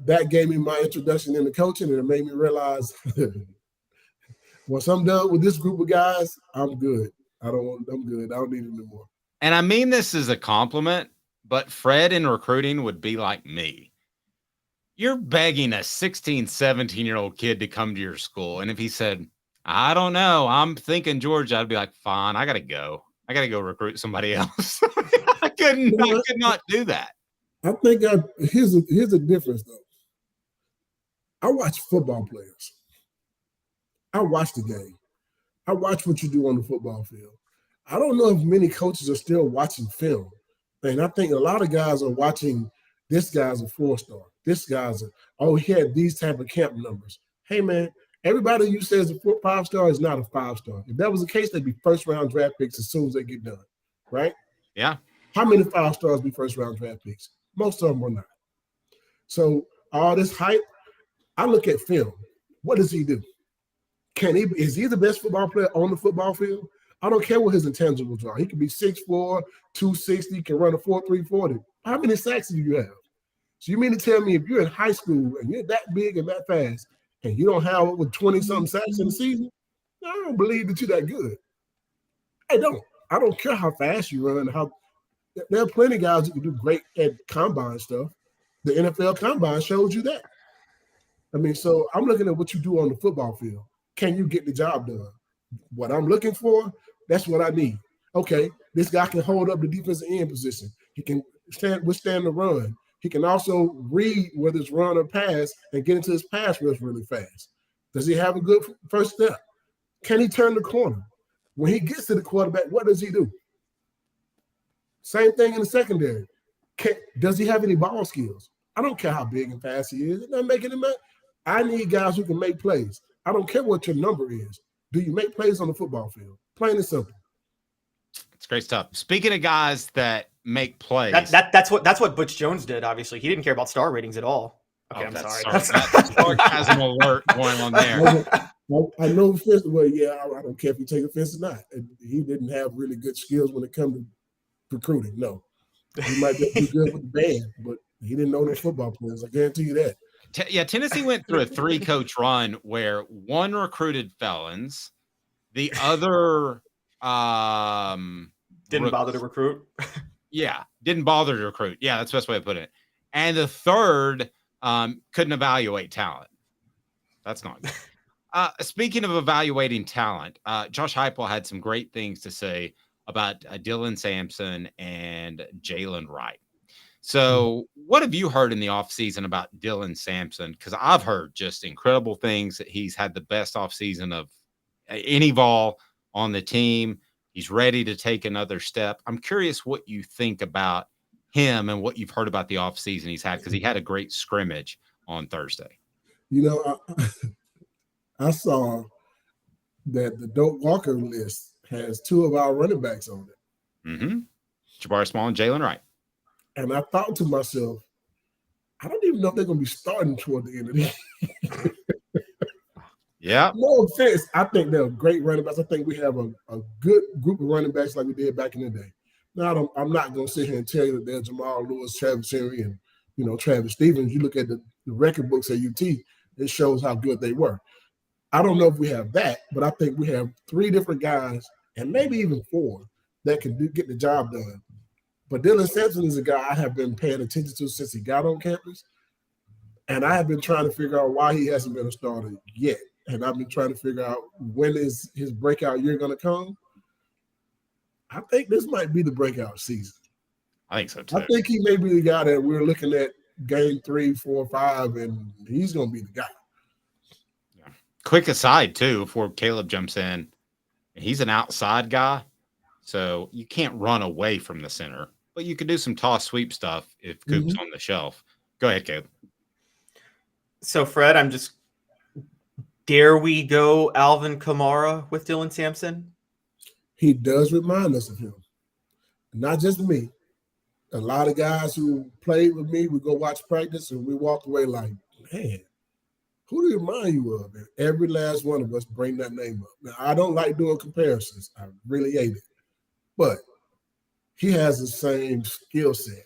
that gave me my introduction into coaching, and it made me realize once I'm done with this group of guys, I'm good. I'm good. I don't need it anymore. And I mean this as a compliment, but Fred in recruiting would be like me. You're begging a 16, 17-year-old kid to come to your school. And if he said, I don't know, I'm thinking Georgia, I'd be like, fine, I got to go. I got to go recruit somebody else. I could not do that. I think here's a difference, though. I watch football players. I watch the game. I watch what you do on the football field. I don't know if many coaches are still watching film. And I think a lot of guys are watching, this guy's a 4-star. This guy's he had these type of camp numbers. Hey, man, everybody you say is a 5-star is not a 5-star. If that was the case, they'd be first-round draft picks as soon as they get done, right? Yeah. How many 5-stars be first-round draft picks? Most of them are not. So all this hype, I look at film. What does he do? Is he the best football player on the football field? I don't care what his intangibles are. He could be 6'4", 260, can run a 4.3 40. How many sacks do you have? So you mean to tell me if you're in high school and you're that big and that fast and you don't have over 20-something sacks in the season, I don't believe that you're that good. I don't care how fast you run. There are plenty of guys who can do great at combine stuff. The NFL combine shows you that. I mean, so I'm looking at what you do on the football field. Can you get the job done? What I'm looking for, that's what I need. Okay, this guy can hold up the defensive end position. He can withstand the run. He can also read whether it's run or pass and get into his pass rush really fast. Does he have a good first step? Can he turn the corner? When he gets to the quarterback, what does he do? Same thing in the secondary. Does he have any ball skills? I don't care how big and fast he is. It's not making him. I need guys who can make plays. I don't care what your number is. Do you make plays on the football field? Plain and simple. It's great stuff. Speaking of guys that make plays, that's what Butch Jones did. Obviously, he didn't care about star ratings at all. Okay, I'm sorry. That's sarcasm alert going on there. I know offense. Well, yeah, I don't care if you take offense or not. He didn't have really good skills when it comes to recruiting. No, he might be good with the band, but he didn't know the football players. I guarantee you that. Tennessee went through a 3-coach run where one recruited felons, the other didn't bother to recruit. Yeah, didn't bother to recruit. Yeah, that's the best way to put it. And the third couldn't evaluate talent. That's not good. Speaking of evaluating talent, Josh Heupel had some great things to say about Dylan Sampson and Jalen Wright. So what have you heard in the offseason about Dylan Sampson? Because I've heard just incredible things, that he's had the best offseason of any Vol on the team. He's ready to take another step. I'm curious what you think about him and what you've heard about the offseason he's had, because he had a great scrimmage on Thursday. You know, I saw that the Doak Walker list has 2 of our running backs on it. Mm-hmm. Jabari Small and Jalen Wright. And I thought to myself, I don't even know if they're going to be starting toward the end of the year. Yeah. No offense. I think they're great running backs. I think we have a good group of running backs like we did back in the day. Now, I'm not going to sit here and tell you that they're Jamal Lewis, Travis Henry, and Travis Stevens. You look at the record books at UT, it shows how good they were. I don't know if we have that, but I think we have 3 different guys, and maybe even 4, that can get the job done. But Dylan Sampson is a guy I have been paying attention to since he got on campus. And I have been trying to figure out why he hasn't been a starter yet. And I've been trying to figure out when is his breakout year going to come. I think this might be the breakout season. I think so too. I think he may be the guy that we're looking at game 3, 4, 5, and he's going to be the guy. Yeah. Quick aside too, before Caleb jumps in, he's an outside guy. So you can't run away from the center, but you could do some toss sweep stuff if Coop's on the shelf. Go ahead, Caleb. So, Fred, dare we go Alvin Kamara with Dylan Sampson? He does remind us of him. Not just me. A lot of guys who played with me, we go watch practice and we walk away like, man, who do you remind you of? And every last one of us bring that name up. Now, I don't like doing comparisons. I really hate it. But he has the same skill set.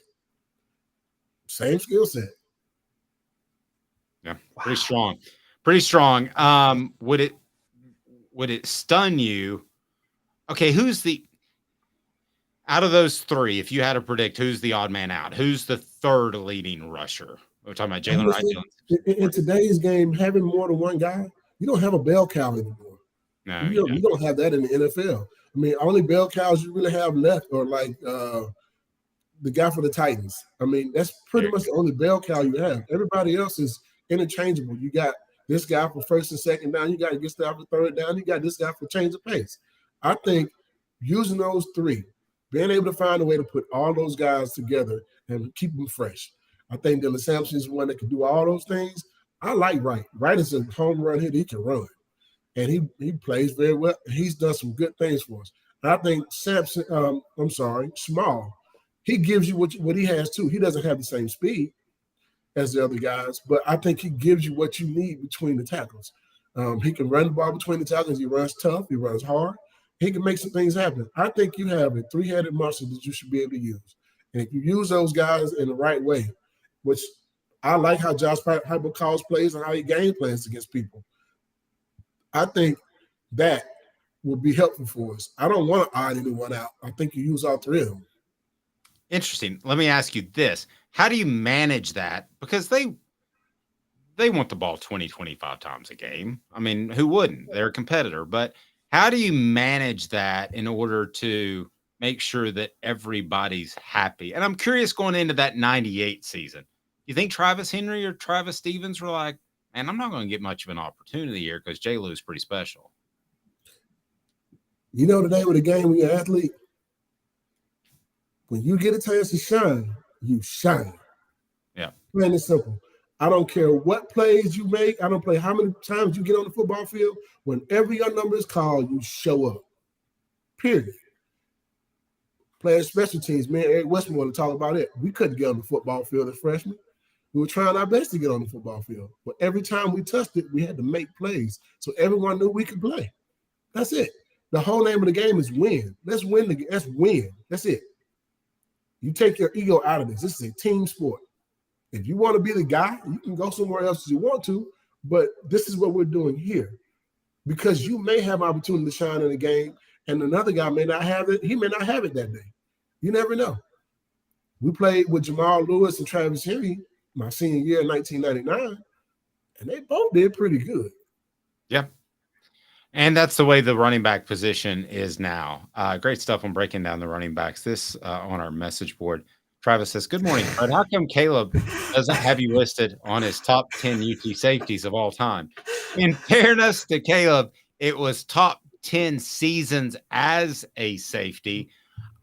Same skill set. Yeah, pretty strong. Pretty strong. Would it stun you? Okay, out of those three, if you had to predict who's the odd man out, who's the third leading rusher? We're talking about Jalen Wright. In today's game, having more than one guy, you don't have a bell cow anymore. No, you don't have that in the NFL. I mean, only bell cows you really have left are like the guy for the Titans. I mean, that's pretty much the only bell cow you have. Everybody else is interchangeable. You got this guy for first and second down. You got this guy for third down. You got this guy for change of pace. I think using those three, being able to find a way to put all those guys together and keep them fresh. I think Dylan Sampson is one that can do all those things. I like Wright. Wright is a home run hitter. He can run. And he plays very well. He's done some good things for us. And I think Small, he gives you what he has too. He doesn't have the same speed as the other guys, but I think he gives you what you need between the tackles. He can run the ball between the tackles. He runs tough. He runs hard. He can make some things happen. I think you have a three-headed monster that you should be able to use. And if you use those guys in the right way, which I like how Josh Heupel calls plays and how he game plans against people, I think that will be helpful for us. I don't want to odd anyone out. I think you use all three of them. Interesting. Let me ask you this. How do you manage that? Because they want the ball 20, 25 times a game. I mean, who wouldn't? They're a competitor. But how do you manage that in order to make sure that everybody's happy? And I'm curious, going into that 98 season, you think Travis Henry or Travis Stevens were like, man, I'm not going to get much of an opportunity here because J. Lou's pretty special? You know the name of the game when you're an athlete? When you get a chance to shine, you shine. Yeah. Plain and simple. I don't care what plays you make. I don't care how many times you get on the football field. Whenever your number is called, you show up. Period. Playing special teams, me and Eric Westmore to talk about it. We couldn't get on the football field as freshmen. We were trying our best to get on the football field. But every time we touched it, we had to make plays. So everyone knew we could play. That's it. The whole name of the game is win. Let's win. Let's win. That's it. You take your ego out of this. This is a team sport. If you want to be the guy, you can go somewhere else if you want to, but this is what we're doing here. Because you may have opportunity to shine in a game, and another guy may not have it. He may not have it that day. You never know. We played with Jamal Lewis and Travis Henry my senior year in 1999, and they both did pretty good. Yeah. And that's the way the running back position is now. Great stuff on breaking down the running backs. This on our message board. Travis says, good morning, Fred. How come Caleb doesn't have you listed on his top 10 UT safeties of all time? In fairness to Caleb, it was top 10 seasons as a safety.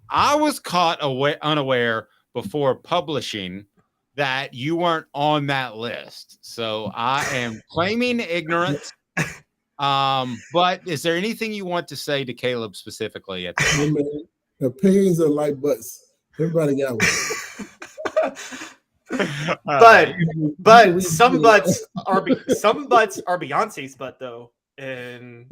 I was caught unaware before publishing that you weren't on that list. So I am claiming ignorance. But is there anything you want to say to Caleb specifically? Opinions are like butts. Everybody got one. But some butts are Beyonce's butt though, and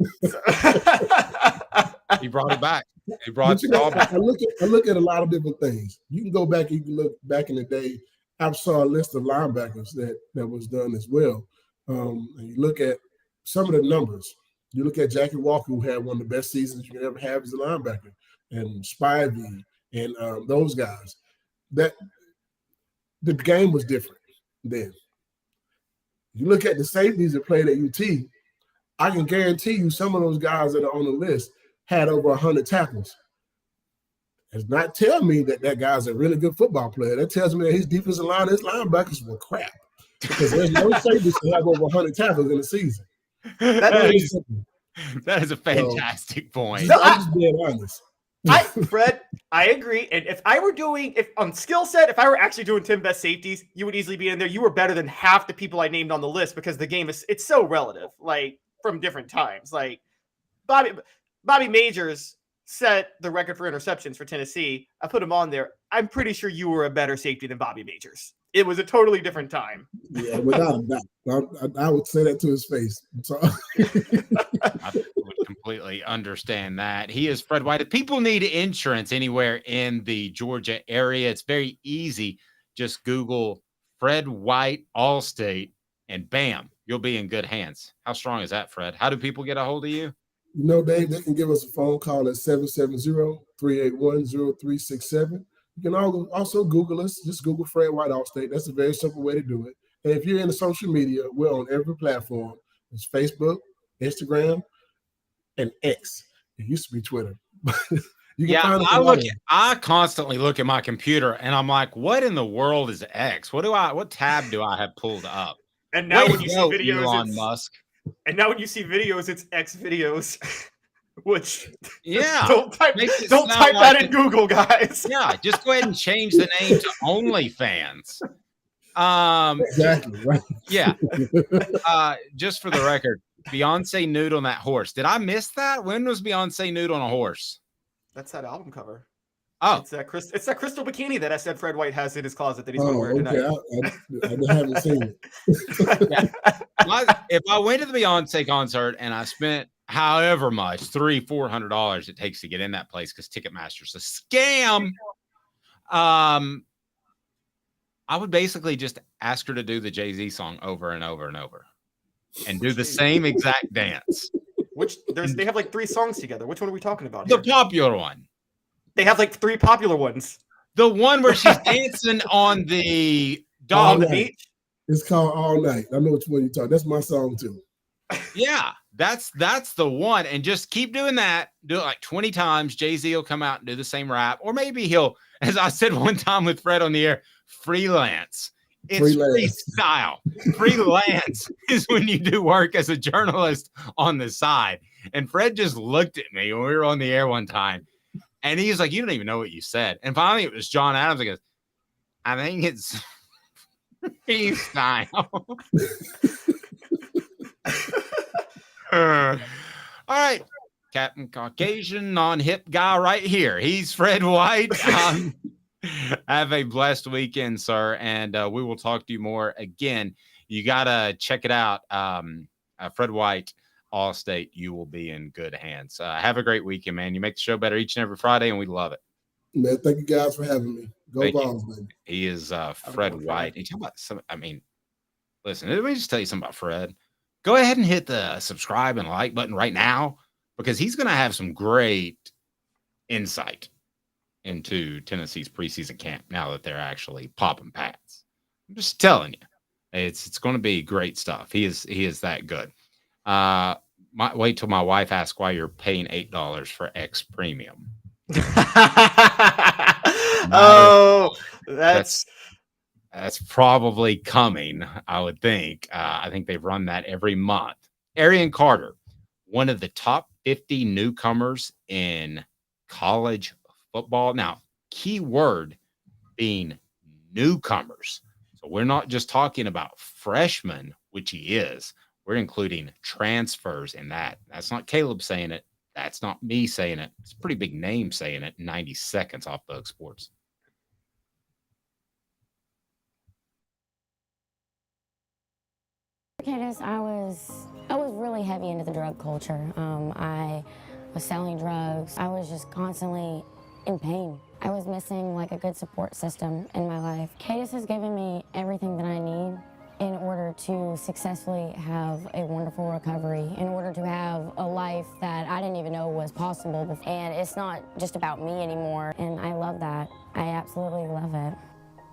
he brought it back. He brought it all back. I look at a lot of different things. You can go back. You can look back in the day. I saw a list of linebackers that was done as well. And you look at some of the numbers. You look at Jackie Walker, who had one of the best seasons you can ever have as a linebacker, and Spivey and those guys. That the game was different then. You look at the safeties that played at UT, I can guarantee you some of those guys that are on the list had over 100 tackles. Does not tell me that guy's a really good football player. That tells me that his defensive line, his linebackers were crap. Because there's no safeties to have over 100 tackles in a season. That is a fantastic point. I'm just being honest. Fred, I agree. And if I were on skill set, if I were actually doing 10 best safeties, you would easily be in there. You were better than half the people I named on the list because the game it's so relative, like from different times. Like Bobby Majors set the record for interceptions for Tennessee. I put him on there. I'm pretty sure you were a better safety than Bobby Majors. It was a totally different time. Yeah, without a doubt. I would say that to his face. I'm sorry. I would completely understand that. He is Fred White. If people need insurance anywhere in the Georgia area, it's very easy. Just Google Fred White Allstate, and bam, you'll be in good hands. How strong is that, Fred? How do people get a hold of you? You know, Dave, they can give us a phone call at 770-381-0367. You can also Google us. Just Google Fred White Allstate. That's a very simple way to do it. And if you're in the social media, we're on every platform. It's Facebook, Instagram, and X. It used to be Twitter. I constantly look at my computer and I'm like, what in the world is X? What tab do I have pulled up? And now when you see videos, Elon Musk. And now when you see videos, it's X videos. Which don't type that in Google, guys. Yeah, just go ahead and change the name to OnlyFans. Exactly right. Yeah. Just for the record, Beyonce nude on that horse. Did I miss that? When was Beyonce nude on a horse? That's that album cover. Oh, it's that crystal bikini that I said Fred White has in his closet that he's going to wear tonight. I haven't seen it. If I went to the Beyonce concert and I spent however much, $300-$400 it takes to get in that place because Ticketmaster's a scam, I would basically just ask her to do the Jay-Z song over and over and over and do the same exact dance. They have like 3 songs together. Which one are we talking about here? The popular one. They have like 3 popular ones. The one where she's dancing on the dog on the beach. It's called All Night. I know which one you're talking. That's my song too. Yeah, that's the one. And just keep doing that. Do it like 20 times. Jay-Z will come out and do the same rap. Or maybe he'll, as I said one time with Fred on the air, freelance. It's freestyle. Freelance is when you do work as a journalist on the side. And Fred just looked at me when we were on the air one time. And he was like, you don't even know what you said. And finally, it was John Adams. He goes, I think it's freestyle. All right. Captain Caucasian, non-hip guy right here. He's Fred White. Have a blessed weekend, sir. And we will talk to you more again. You got to check it out. Fred White. Allstate, you will be in good hands. Have a great weekend, man. You make the show better each and every Friday, and we love it. Man, thank you guys for having me. Go Vols, baby. He is Fred White. You talk about listen, let me just tell you something about Fred. Go ahead and hit the subscribe and like button right now because he's going to have some great insight into Tennessee's preseason camp now that they're actually popping pads. I'm just telling you, it's going to be great stuff. He is that good. Wait till my wife asks why you're paying $8 for X premium. That's probably coming, I would think. I think they run that every month. Arion Carter, one of the top 50 newcomers in college football. Now, key word being newcomers. So we're not just talking about freshmen, which he is. We're including transfers in that. That's not Caleb saying it. That's not me saying it. It's a pretty big name saying it. 90 seconds off Bug Sports. Candace, I was really heavy into the drug culture. I was selling drugs. I was just constantly in pain. I was missing like a good support system in my life. Candace has given me everything that I need in order to successfully have a wonderful recovery, in order to have a life that I didn't even know was possible before. And it's not just about me anymore, and I love that. I absolutely love it.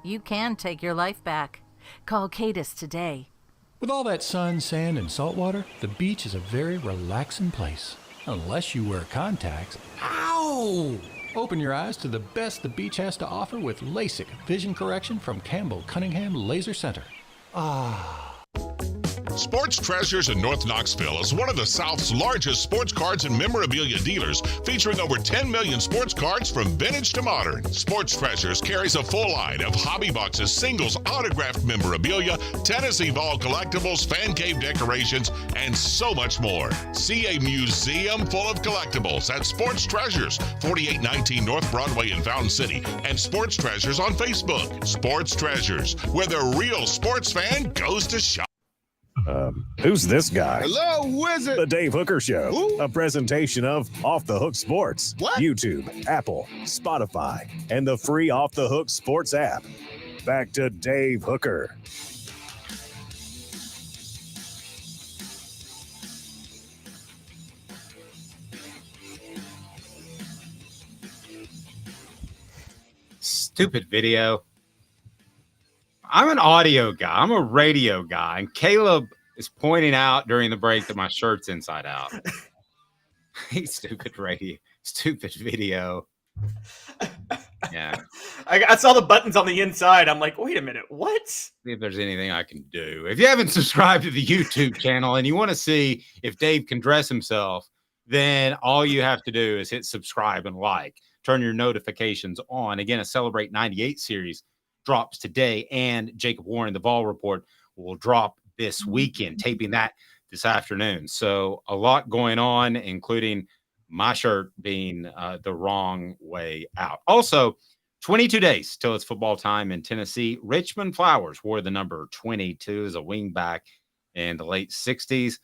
You can take your life back. Call Cadis today. With all that sun, sand, and salt water, the beach is a very relaxing place. Unless you wear contacts. Ow! Open your eyes to the best the beach has to offer with LASIK vision correction from Campbell Cunningham Laser Center. Ah. Sports Treasures in North Knoxville is one of the South's largest sports cards and memorabilia dealers, featuring over 10 million sports cards from vintage to modern. Sports Treasures carries a full line of hobby boxes, singles, autographed memorabilia, Tennessee Vols collectibles, fan cave decorations, and so much more. See a museum full of collectibles at Sports Treasures, 4819 North Broadway in Fountain City, and Sports Treasures on Facebook. Sports Treasures, where the real sports fan goes to shop. Who's this guy? Hello, wizard. The Dave Hooker Show, Who? a presentation of Off the Hook Sports, What? YouTube, Apple, Spotify, and the free Off the Hook Sports app. Back to Dave Hooker. Stupid video. I'm an audio guy. I'm a radio guy. And Caleb is pointing out during the break that my shirt's inside out. Stupid radio. Stupid video. Yeah. I saw the buttons on the inside. I'm like, wait a minute. What? See if there's anything I can do. If you haven't subscribed to the YouTube channel and you want to see if Dave can dress himself, then all you have to do is hit subscribe and like. Turn your notifications on. Again, a Celebrate 98 series drops today, and Jacob Warren, the Vol Report, will drop this weekend, taping that this afternoon. So a lot going on, including my shirt being the wrong way out. Also, 22 days till it's football time in Tennessee. Richmond Flowers wore the number 22 as a wingback in the late 60s.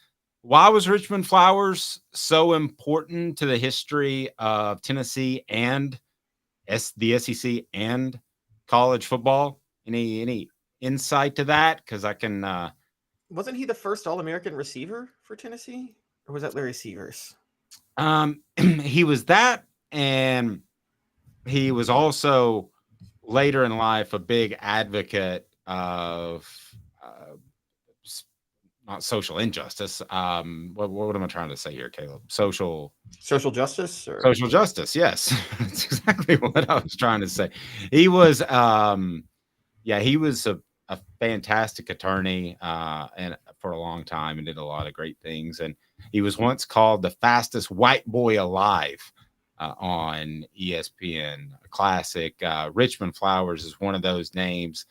Why was Richmond Flowers so important to the history of Tennessee and the SEC and college football? Any insight to that? Because I can. Wasn't he the first All-American receiver for Tennessee, or was that Larry Severs? He was that, and he was also later in life a big advocate of. Not social injustice. What am I trying to say here, Caleb? Social justice? Or? Social justice, yes. That's exactly what I was trying to say. He was he was a fantastic attorney and for a long time and did a lot of great things. And he was once called the fastest white boy alive on ESPN. A classic. Richmond Flowers is one of those names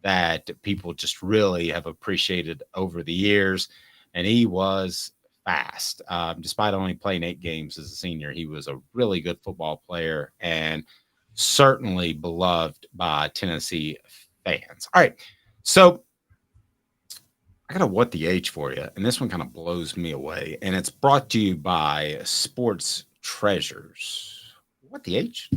that people just really have appreciated over the years. And he was fast. Despite only playing 8 games as a senior, he was a really good football player and certainly beloved by Tennessee fans. All right. So I got a what the H for you. And this one kind of blows me away. And it's brought to you by Sports Treasures. What the H?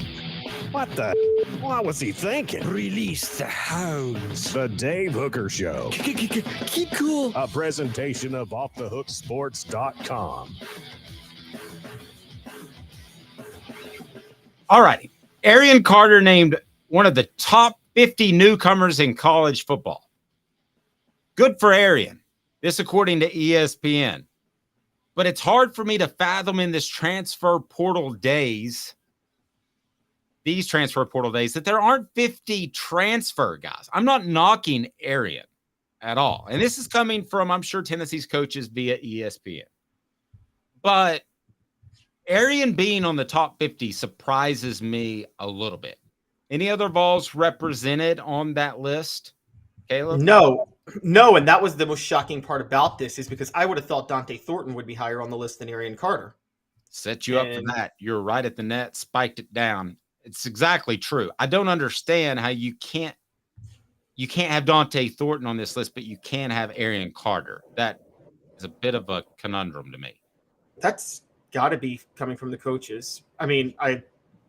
What the? What was he thinking? Release the hounds. The Dave Hooker Show. Keep cool. A presentation of offthehooksports.com. All righty. Arion Carter named one of the top 50 newcomers in college football. Good for Arion. This according to ESPN. But it's hard for me to fathom in this transfer portal days, that there aren't 50 transfer guys. I'm not knocking Arion at all. And this is coming from, I'm sure, Tennessee's coaches via ESPN. But Arion being on the top 50 surprises me a little bit. Any other Vols represented on that list, Caleb? No. And that was the most shocking part about this, is because I would have thought Dante Thornton would be higher on the list than Arion Carter. Set you up for that. You're right at the net, spiked it down. It's exactly true. I don't understand how you can't have Dante Thornton on this list, but you can have Arion Carter. That is a bit of a conundrum to me. That's got to be coming from the coaches. I mean, I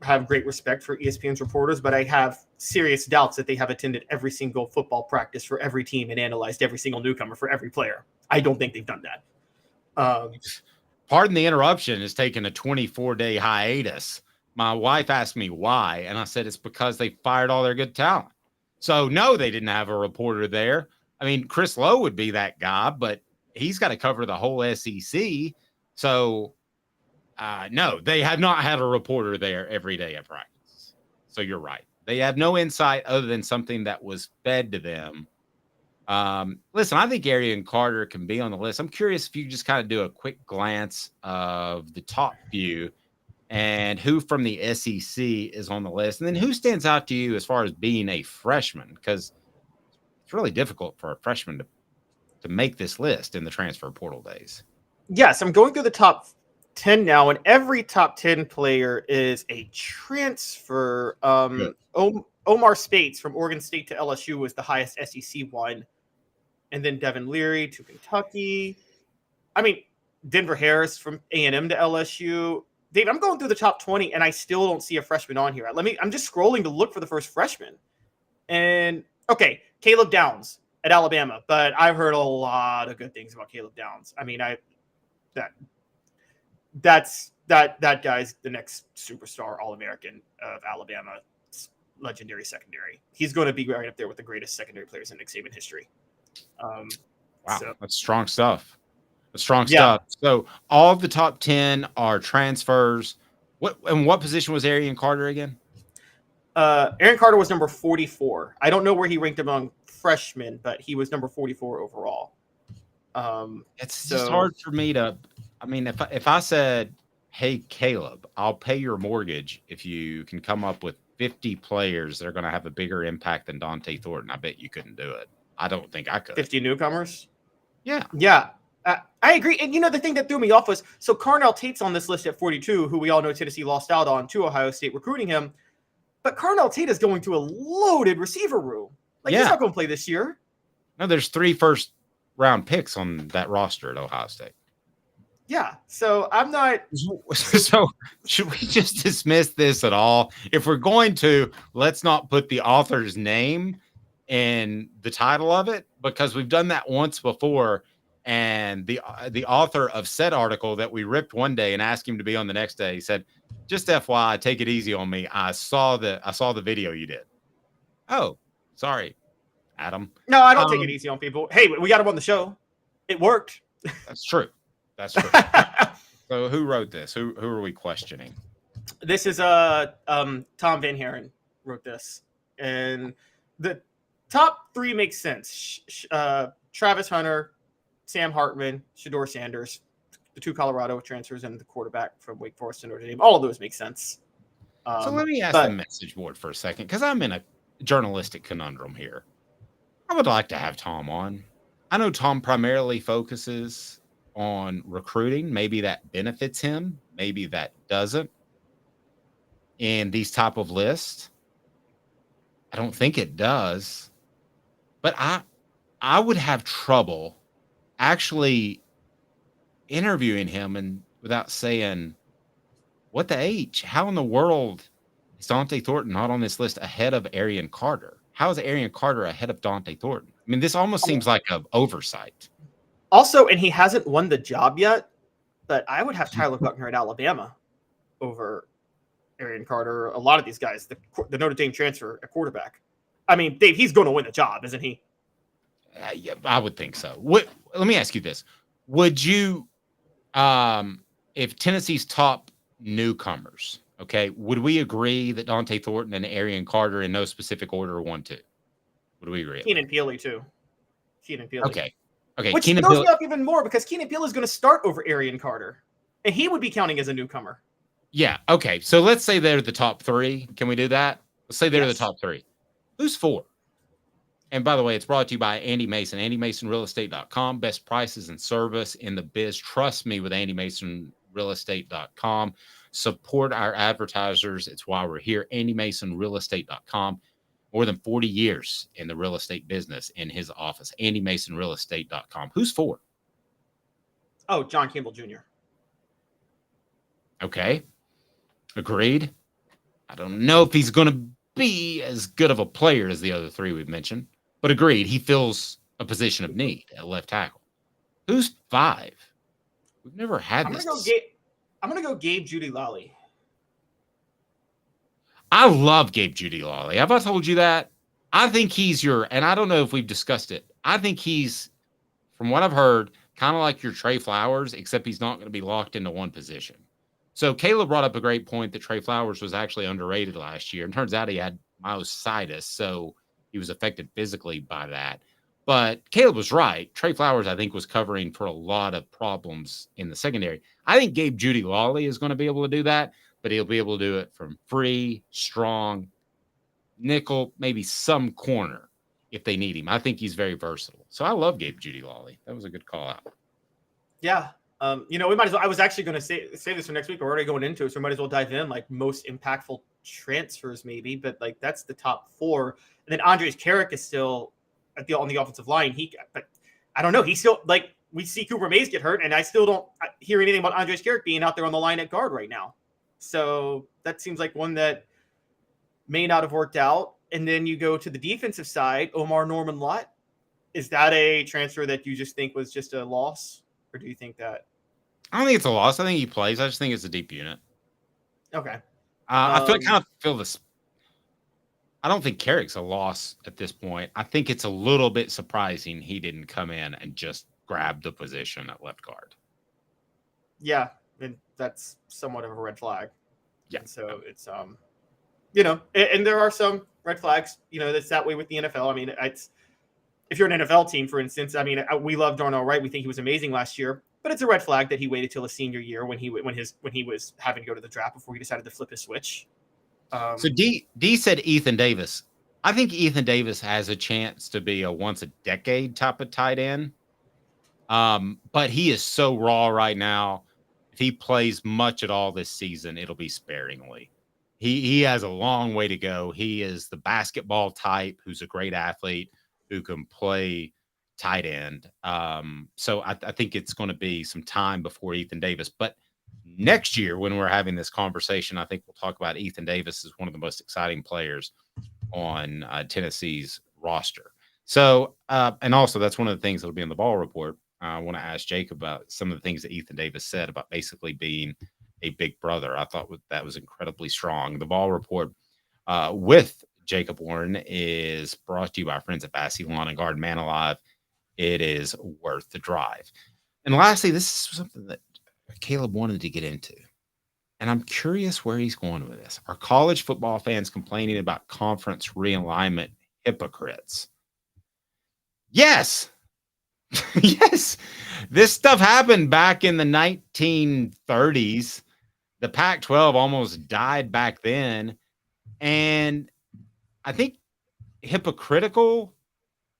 have great respect for ESPN's reporters, but I have serious doubts that they have attended every single football practice for every team and analyzed every single newcomer for every player. I don't think they've done that. Pardon the interruption, is taking a 24-day hiatus. My wife asked me why, and I said it's because they fired all their good talent. So, no, they didn't have a reporter there. I mean, Chris Lowe would be that guy, but he's got to cover the whole SEC. So, no, they have not had a reporter there every day at practice. So you're right. They have no insight other than something that was fed to them Listen, I think Arion Carter can be on the list. I'm curious if you just kind of do a quick glance of the top few and who from the SEC is on the list, and then who stands out to you as far as being a freshman, because it's really difficult for a freshman to make this list in the transfer portal days. Yes, I'm going through the top 10 now, and every top 10 player is a transfer. Omar Spates from Oregon State to LSU was the highest SEC one. And then Devin Leary to Kentucky. I mean, Denver Harris from A&M to LSU. Dave, I'm going through the top 20, and I still don't see a freshman on here. I'm just scrolling to look for the first freshman. And, okay, Caleb Downs at Alabama. But I've heard a lot of good things about Caleb Downs. I mean, that guy's the next superstar All-American of Alabama. Legendary secondary. He's going to be right up there with the greatest secondary players in Nick Saban history. Wow, that's strong stuff. Stuff. So all of the top 10 are transfers. What position was Arion Carter again? Arion Carter was number 44. I don't know where he ranked among freshmen, but he was number 44 overall. It's just hard for me to. I mean, if I said, "Hey, Caleb, I'll pay your mortgage if you can come up with 50 players that are going to have a bigger impact than Dante Thornton," I bet you couldn't do it. I don't think I could. 50 newcomers? Yeah. Yeah. I agree. And, the thing that threw me off was, so Carnell Tate's on this list at 42, who we all know Tennessee lost out on to Ohio State recruiting him. But Carnell Tate is going to a loaded receiver room. He's not going to play this year. No, there's 3 first-round picks on that roster at Ohio State. Yeah. So I'm not. So should we just dismiss this at all? If we're going to, let's not put the author's name in the title of it, because we've done that once before. And the author of said article that we ripped one day and asked him to be on the next day, he said, "Just FYI, take it easy on me. I saw the video you did." Oh, sorry, Adam. No, I don't take it easy on people. Hey, we got him on the show. It worked. That's true. So who wrote this? Who are we questioning? This is Tom Van Haren wrote this, and the top 3 makes sense. Travis Hunter, Sam Hartman, Shedeur Sanders, the 2 Colorado transfers, and the quarterback from Wake Forest and Notre Dame. All of those make sense. So let me ask the message board for a second, because I'm in a journalistic conundrum here. I would like to have Tom on. I know Tom primarily focuses on recruiting. Maybe that benefits him. Maybe that doesn't. In these type of lists, I don't think it does. But I would have trouble actually interviewing him and without saying, what the H? How in the world is Dante Thornton not on this list ahead of Arion Carter? How is Arion Carter ahead of Dante Thornton? I mean, this almost seems like an oversight. Also, and he hasn't won the job yet, but I would have Tyler Buckner at Alabama over Arion Carter. A lot of these guys, the Notre Dame transfer at quarterback. I mean, Dave, he's going to win the job, isn't he? Yeah, I would think so. Let me ask you this. Would you, if Tennessee's top newcomers, okay, would we agree that Dante Thornton and Arion Carter in no specific order are 1, 2? Would we agree? Keenan Peely, too. Keenan Peely. Okay. Which throws me up even more, because Keenan Peely is going to start over Arion Carter, and he would be counting as a newcomer. Yeah. Okay. So let's say they're the top 3. Can we do that? Let's say they're the top 3. Who's 4? And by the way, it's brought to you by Andy Mason, AndyMasonRealEstate.com. Best prices and service in the biz. Trust me with AndyMasonRealEstate.com. Support our advertisers. It's why we're here. AndyMasonRealEstate.com. More than 40 years in the real estate business in his office. AndyMasonRealEstate.com. Who's 4? Oh, John Campbell Jr. Okay. Agreed. I don't know if he's going to be as good of a player as the other 3 we've mentioned, but agreed. He fills a position of need at left tackle. Who's 5? We've never had this. I'm going to go Gabe Judy Lally. I love Gabe Judy Lally. Have I told you that? I think he's and I don't know if we've discussed it. I think he's, from what I've heard, kind of like your Trey Flowers, except he's not going to be locked into one position. So Caleb brought up a great point that Trey Flowers was actually underrated last year. And turns out he had myositis, so he was affected physically by that. But Caleb was right. Trey Flowers, I think, was covering for a lot of problems in the secondary. I think Gabe Judy Lawley is going to be able to do that, but he'll be able to do it from free, strong, nickel, maybe some corner if they need him. I think he's very versatile. So I love Gabe Judy Lawley. That was a good call out. Yeah. We might as well. I was actually going to say this for next week. We're already going into it, so we might as well dive in, like most impactful transfers, maybe. But like that's the top 4. And then Andres Carrick is still on the offensive line. But I don't know. He's still like we see Cooper Mays get hurt, and I still don't hear anything about Andres Carrick being out there on the line at guard right now. So that seems like one that may not have worked out. And then you go to the defensive side, Omar Norman Lott. Is that a transfer that you just think was just a loss, or do you think that? I don't think it's a loss. I think he plays. I just think it's a deep unit. Okay. I feel this. I don't think Carrick's a loss at this point. I think it's a little bit surprising he didn't come in and just grab the position at left guard. Yeah, and that's somewhat of a red flag. Yeah. And so it's and there are some red flags. That's that way with the NFL. I mean, it's if you're an NFL team, for instance. I mean, we love Darnell Wright. We think he was amazing last year. But it's a red flag that he waited till his senior year when he was having to go to the draft before he decided to flip his switch. So D said Ethan Davis. I think Ethan Davis has a chance to be a once a decade type of tight end. But he is so raw right now. If he plays much at all this season, it'll be sparingly. He has a long way to go. He is the basketball type who's a great athlete who can play tight end. So I think it's going to be some time before Ethan Davis. But next year, when we're having this conversation, I think we'll talk about Ethan Davis as one of the most exciting players on Tennessee's roster. So, and also that's one of the things that'll be in the ball report. I want to ask Jake about some of the things that Ethan Davis said about basically being a big brother. I thought that was incredibly strong. The ball report with Jacob Warren is brought to you by our friends at Bassey Lawn and Garden. Man alive, it is worth the drive. And lastly, this is something that Caleb wanted to get into, and I'm curious where he's going with this. Are college football fans complaining about conference realignment hypocrites? Yes. Yes. This stuff happened back in the 1930s. The Pac-12 almost died back then. And I think hypocritical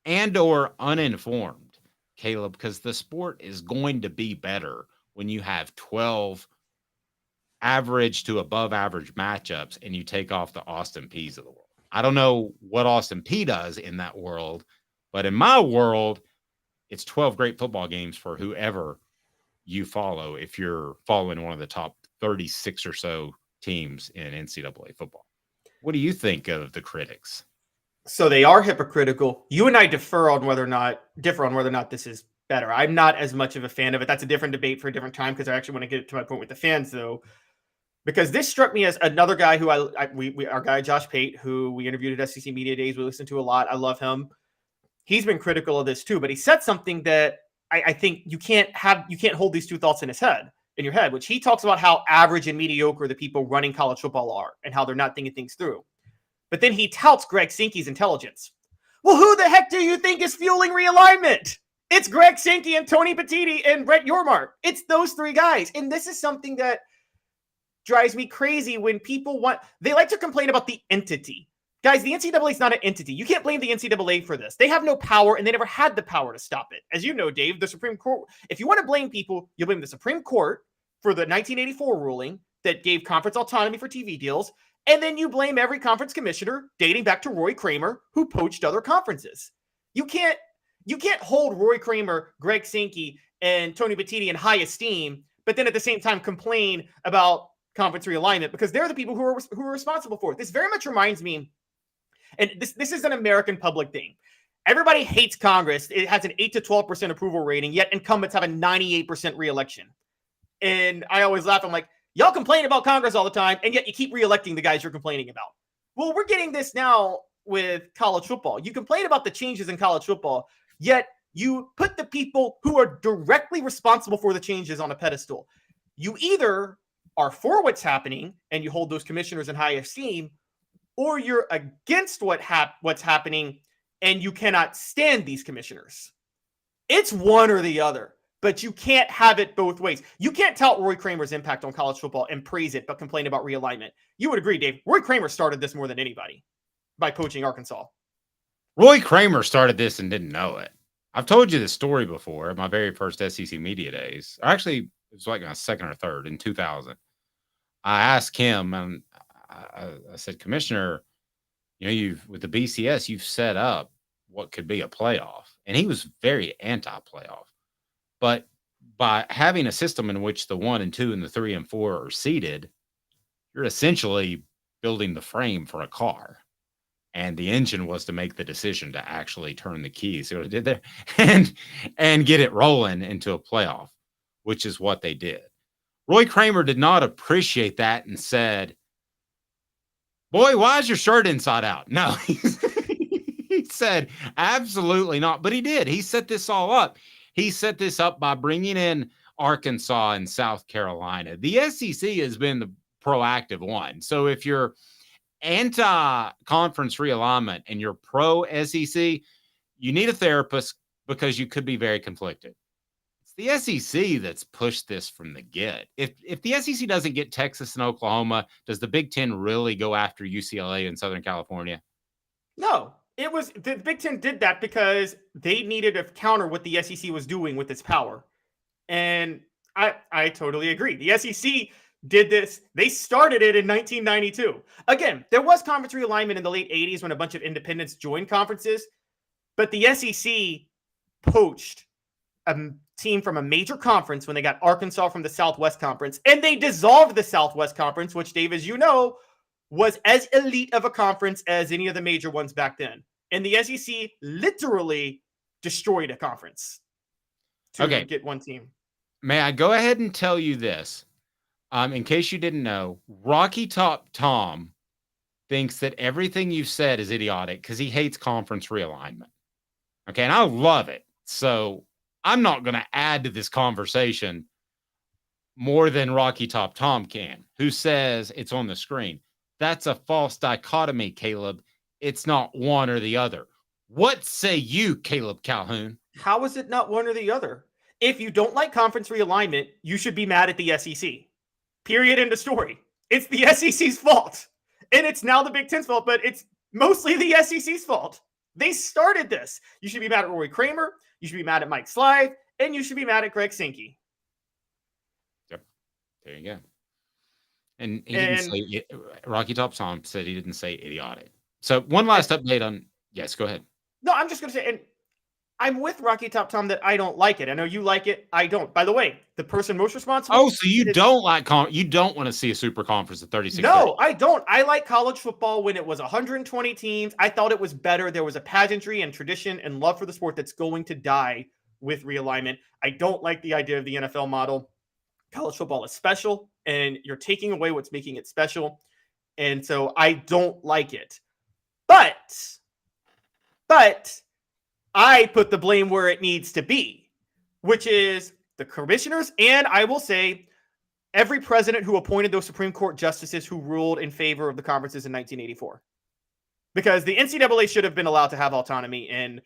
and or uninformed, Caleb, because the sport is going to be better when you have 12 average to above average matchups and you take off the Austin Peay's of the world. I don't know what Austin Peay does in that world, but in my world, it's 12 great football games for whoever you follow if you're following one of the top 36 or so teams in NCAA football. What do you think of the critics? So they are hypocritical. You and I differ on whether or not this is better. I'm not as much of a fan of it. That's a different debate for a different time because I actually want to get to my point with the fans, though, because this struck me as another guy who our guy Josh Pate, who we interviewed at SEC Media Days. We listened to a lot. I love him. He's been critical of this too, but he said something that I think you can't hold these two thoughts in your head, which he talks about how average and mediocre the people running college football are and how they're not thinking things through. But then he touts Greg Sankey's intelligence. Well, who the heck do you think is fueling realignment? It's Greg Sankey and Tony Petitti and Brett Yormark. It's those three guys. And this is something that drives me crazy when people they like to complain about the entity. Guys, the NCAA is not an entity. You can't blame the NCAA for this. They have no power, and they never had the power to stop it. As you know, Dave, the Supreme Court, if you want to blame people, you blame the Supreme Court for the 1984 ruling that gave conference autonomy for TV deals, and then you blame every conference commissioner dating back to Roy Kramer who poached other conferences. You can't hold Roy Kramer, Greg Sankey, and Tony Petitti in high esteem, but then at the same time complain about conference realignment because they're the people who are responsible for it. This very much reminds me. And this is an American public thing. Everybody hates Congress. It has an 8 to 12% approval rating, yet incumbents have a 98% reelection. And I always laugh. I'm like, y'all complain about Congress all the time, and yet you keep reelecting the guys you're complaining about. Well, we're getting this now with college football. You complain about the changes in college football, yet you put the people who are directly responsible for the changes on a pedestal. You either are for what's happening and you hold those commissioners in high esteem, or you're against what's happening and you cannot stand these commissioners. It's one or the other, but you can't have it both ways. You can't tout Roy Kramer's impact on college football and praise it, but complain about realignment. You would agree, Dave. Roy Kramer started this more than anybody by poaching Arkansas. Roy Kramer started this and didn't know it. I've told you this story before at my very first SEC media days. Actually, it was like my second or third in 2000. I asked him, and I said, Commissioner, you've with the BCS, you've set up what could be a playoff. And he was very anti-playoff. But by having a system in which the 1 and 2 and the 3 and 4 are seated, you're essentially building the frame for a car. And the engine was to make the decision to actually turn the key. See what it did there? And get it rolling into a playoff, which is what they did. Roy Kramer did not appreciate that and said, boy, why is your shirt inside out? No, he said, absolutely not. But he did. He set this all up. He set this up by bringing in Arkansas and South Carolina. The SEC has been the proactive one. So if you're anti-conference realignment and you're pro-SEC, you need a therapist because you could be very conflicted. It's the SEC that's pushed this from the get. If the SEC doesn't get Texas and Oklahoma, does the Big Ten really go after UCLA and Southern California? No, it was the Big Ten did that because they needed to counter what the SEC was doing with its power. And I totally agree. The SEC did this. They started it in 1992. Again, there was conference realignment in the late 80s when a bunch of independents joined conferences, but the SEC poached a team from a major conference when they got Arkansas from the Southwest Conference, and they dissolved the Southwest Conference, which, Dave, as you know, was as elite of a conference as any of the major ones back then. And the SEC literally destroyed a conference to get one team. May I go ahead and tell you this? In case you didn't know, Rocky Top Tom thinks that everything you've said is idiotic because he hates conference realignment. Okay, and I love it. So I'm not going to add to this conversation more than Rocky Top Tom can, who says it's on the screen. That's a false dichotomy, Caleb. It's not one or the other. What say you, Caleb Calhoun? How is it not one or the other? If you don't like conference realignment, you should be mad at the SEC. Period. End of story. It's the SEC's fault. And it's now the Big Ten's fault, but it's mostly the SEC's fault. They started this. You should be mad at Roy Kramer. You should be mad at Mike Slive. And you should be mad at Greg Sankey. Yep. There you go. And he didn't say, Rocky Top Tom said he didn't say idiotic. So one last update on, yes, go ahead. No, I'm just going to say, and I'm with Rocky Top Tom that I don't like it. I know you like it. I don't. By the way, the person most responsible. Oh, so you don't like you don't want to see a super conference at 36. No, I don't. I like college football when it was 120 teams. I thought it was better. There was a pageantry and tradition and love for the sport that's going to die with realignment. I don't like the idea of the NFL model. College football is special, and you're taking away what's making it special. And so I don't like it. But I put the blame where it needs to be, which is the commissioners, and I will say every president who appointed those Supreme Court justices who ruled in favor of the conferences in 1984. Because the NCAA should have been allowed to have autonomy in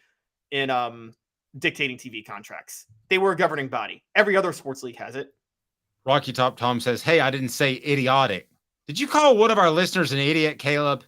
dictating TV contracts. They were a governing body. Every other sports league has it. Rocky Top Tom says, hey, I didn't say idiotic. Did you call one of our listeners an idiot, Caleb?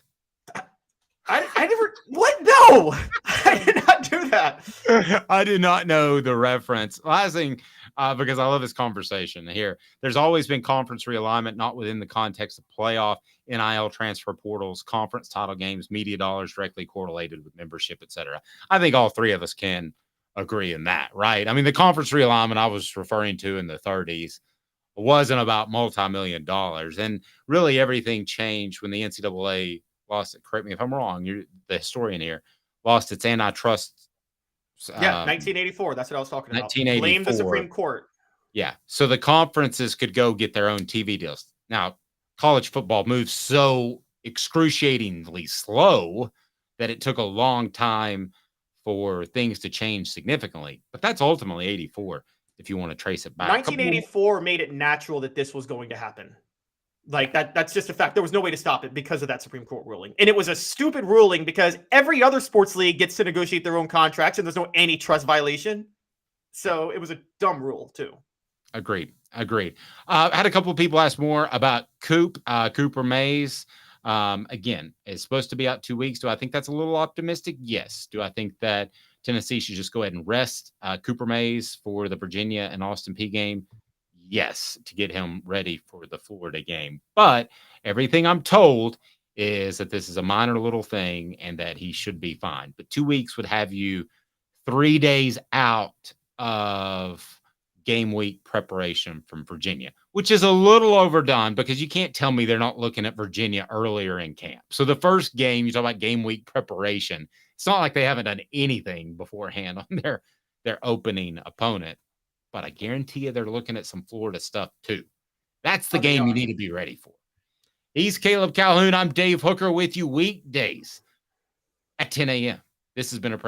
I never, what? No, I did not do that. I did not know the reference. Last thing, because I love this conversation here. There's always been conference realignment, not within the context of playoff, NIL transfer portals, conference title games, media dollars directly correlated with membership, etc. I think all three of us can agree in that, right? I mean, the conference realignment I was referring to in the 30s wasn't about multi-million dollars. And really everything changed when the NCAA lost it. Correct me if I'm wrong. You're the historian here. Lost its antitrust. 1984. That's what I was talking about. 1984. Blame the Supreme Court. Yeah. So the conferences could go get their own TV deals. Now, college football moves so excruciatingly slow that it took a long time for things to change significantly. But that's ultimately 84, if you want to trace it back. 1984 made it natural that this was going to happen. Like that's just a fact. There was no way to stop it because of that Supreme Court ruling. And it was a stupid ruling because every other sports league gets to negotiate their own contracts and there's no antitrust violation. So it was a dumb rule too. Agreed. I had a couple of people ask more about Cooper Mays. Again, it's supposed to be out 2 weeks. Do I think that's a little optimistic? Yes. Do I think that Tennessee should just go ahead and rest Cooper Mays for the Virginia and Austin Peay game? Yes, to get him ready for the Florida game. But everything I'm told is that this is a minor little thing and that he should be fine. But 2 weeks would have you 3 days out of game week preparation from Virginia, which is a little overdone because you can't tell me they're not looking at Virginia earlier in camp. So the first game, you talk about game week preparation. It's not like they haven't done anything beforehand on their opening opponent. But I guarantee you they're looking at some Florida stuff too. That's the game you need to be ready for. He's Caleb Calhoun. I'm Dave Hooker with you weekdays at 10 a.m. This has been a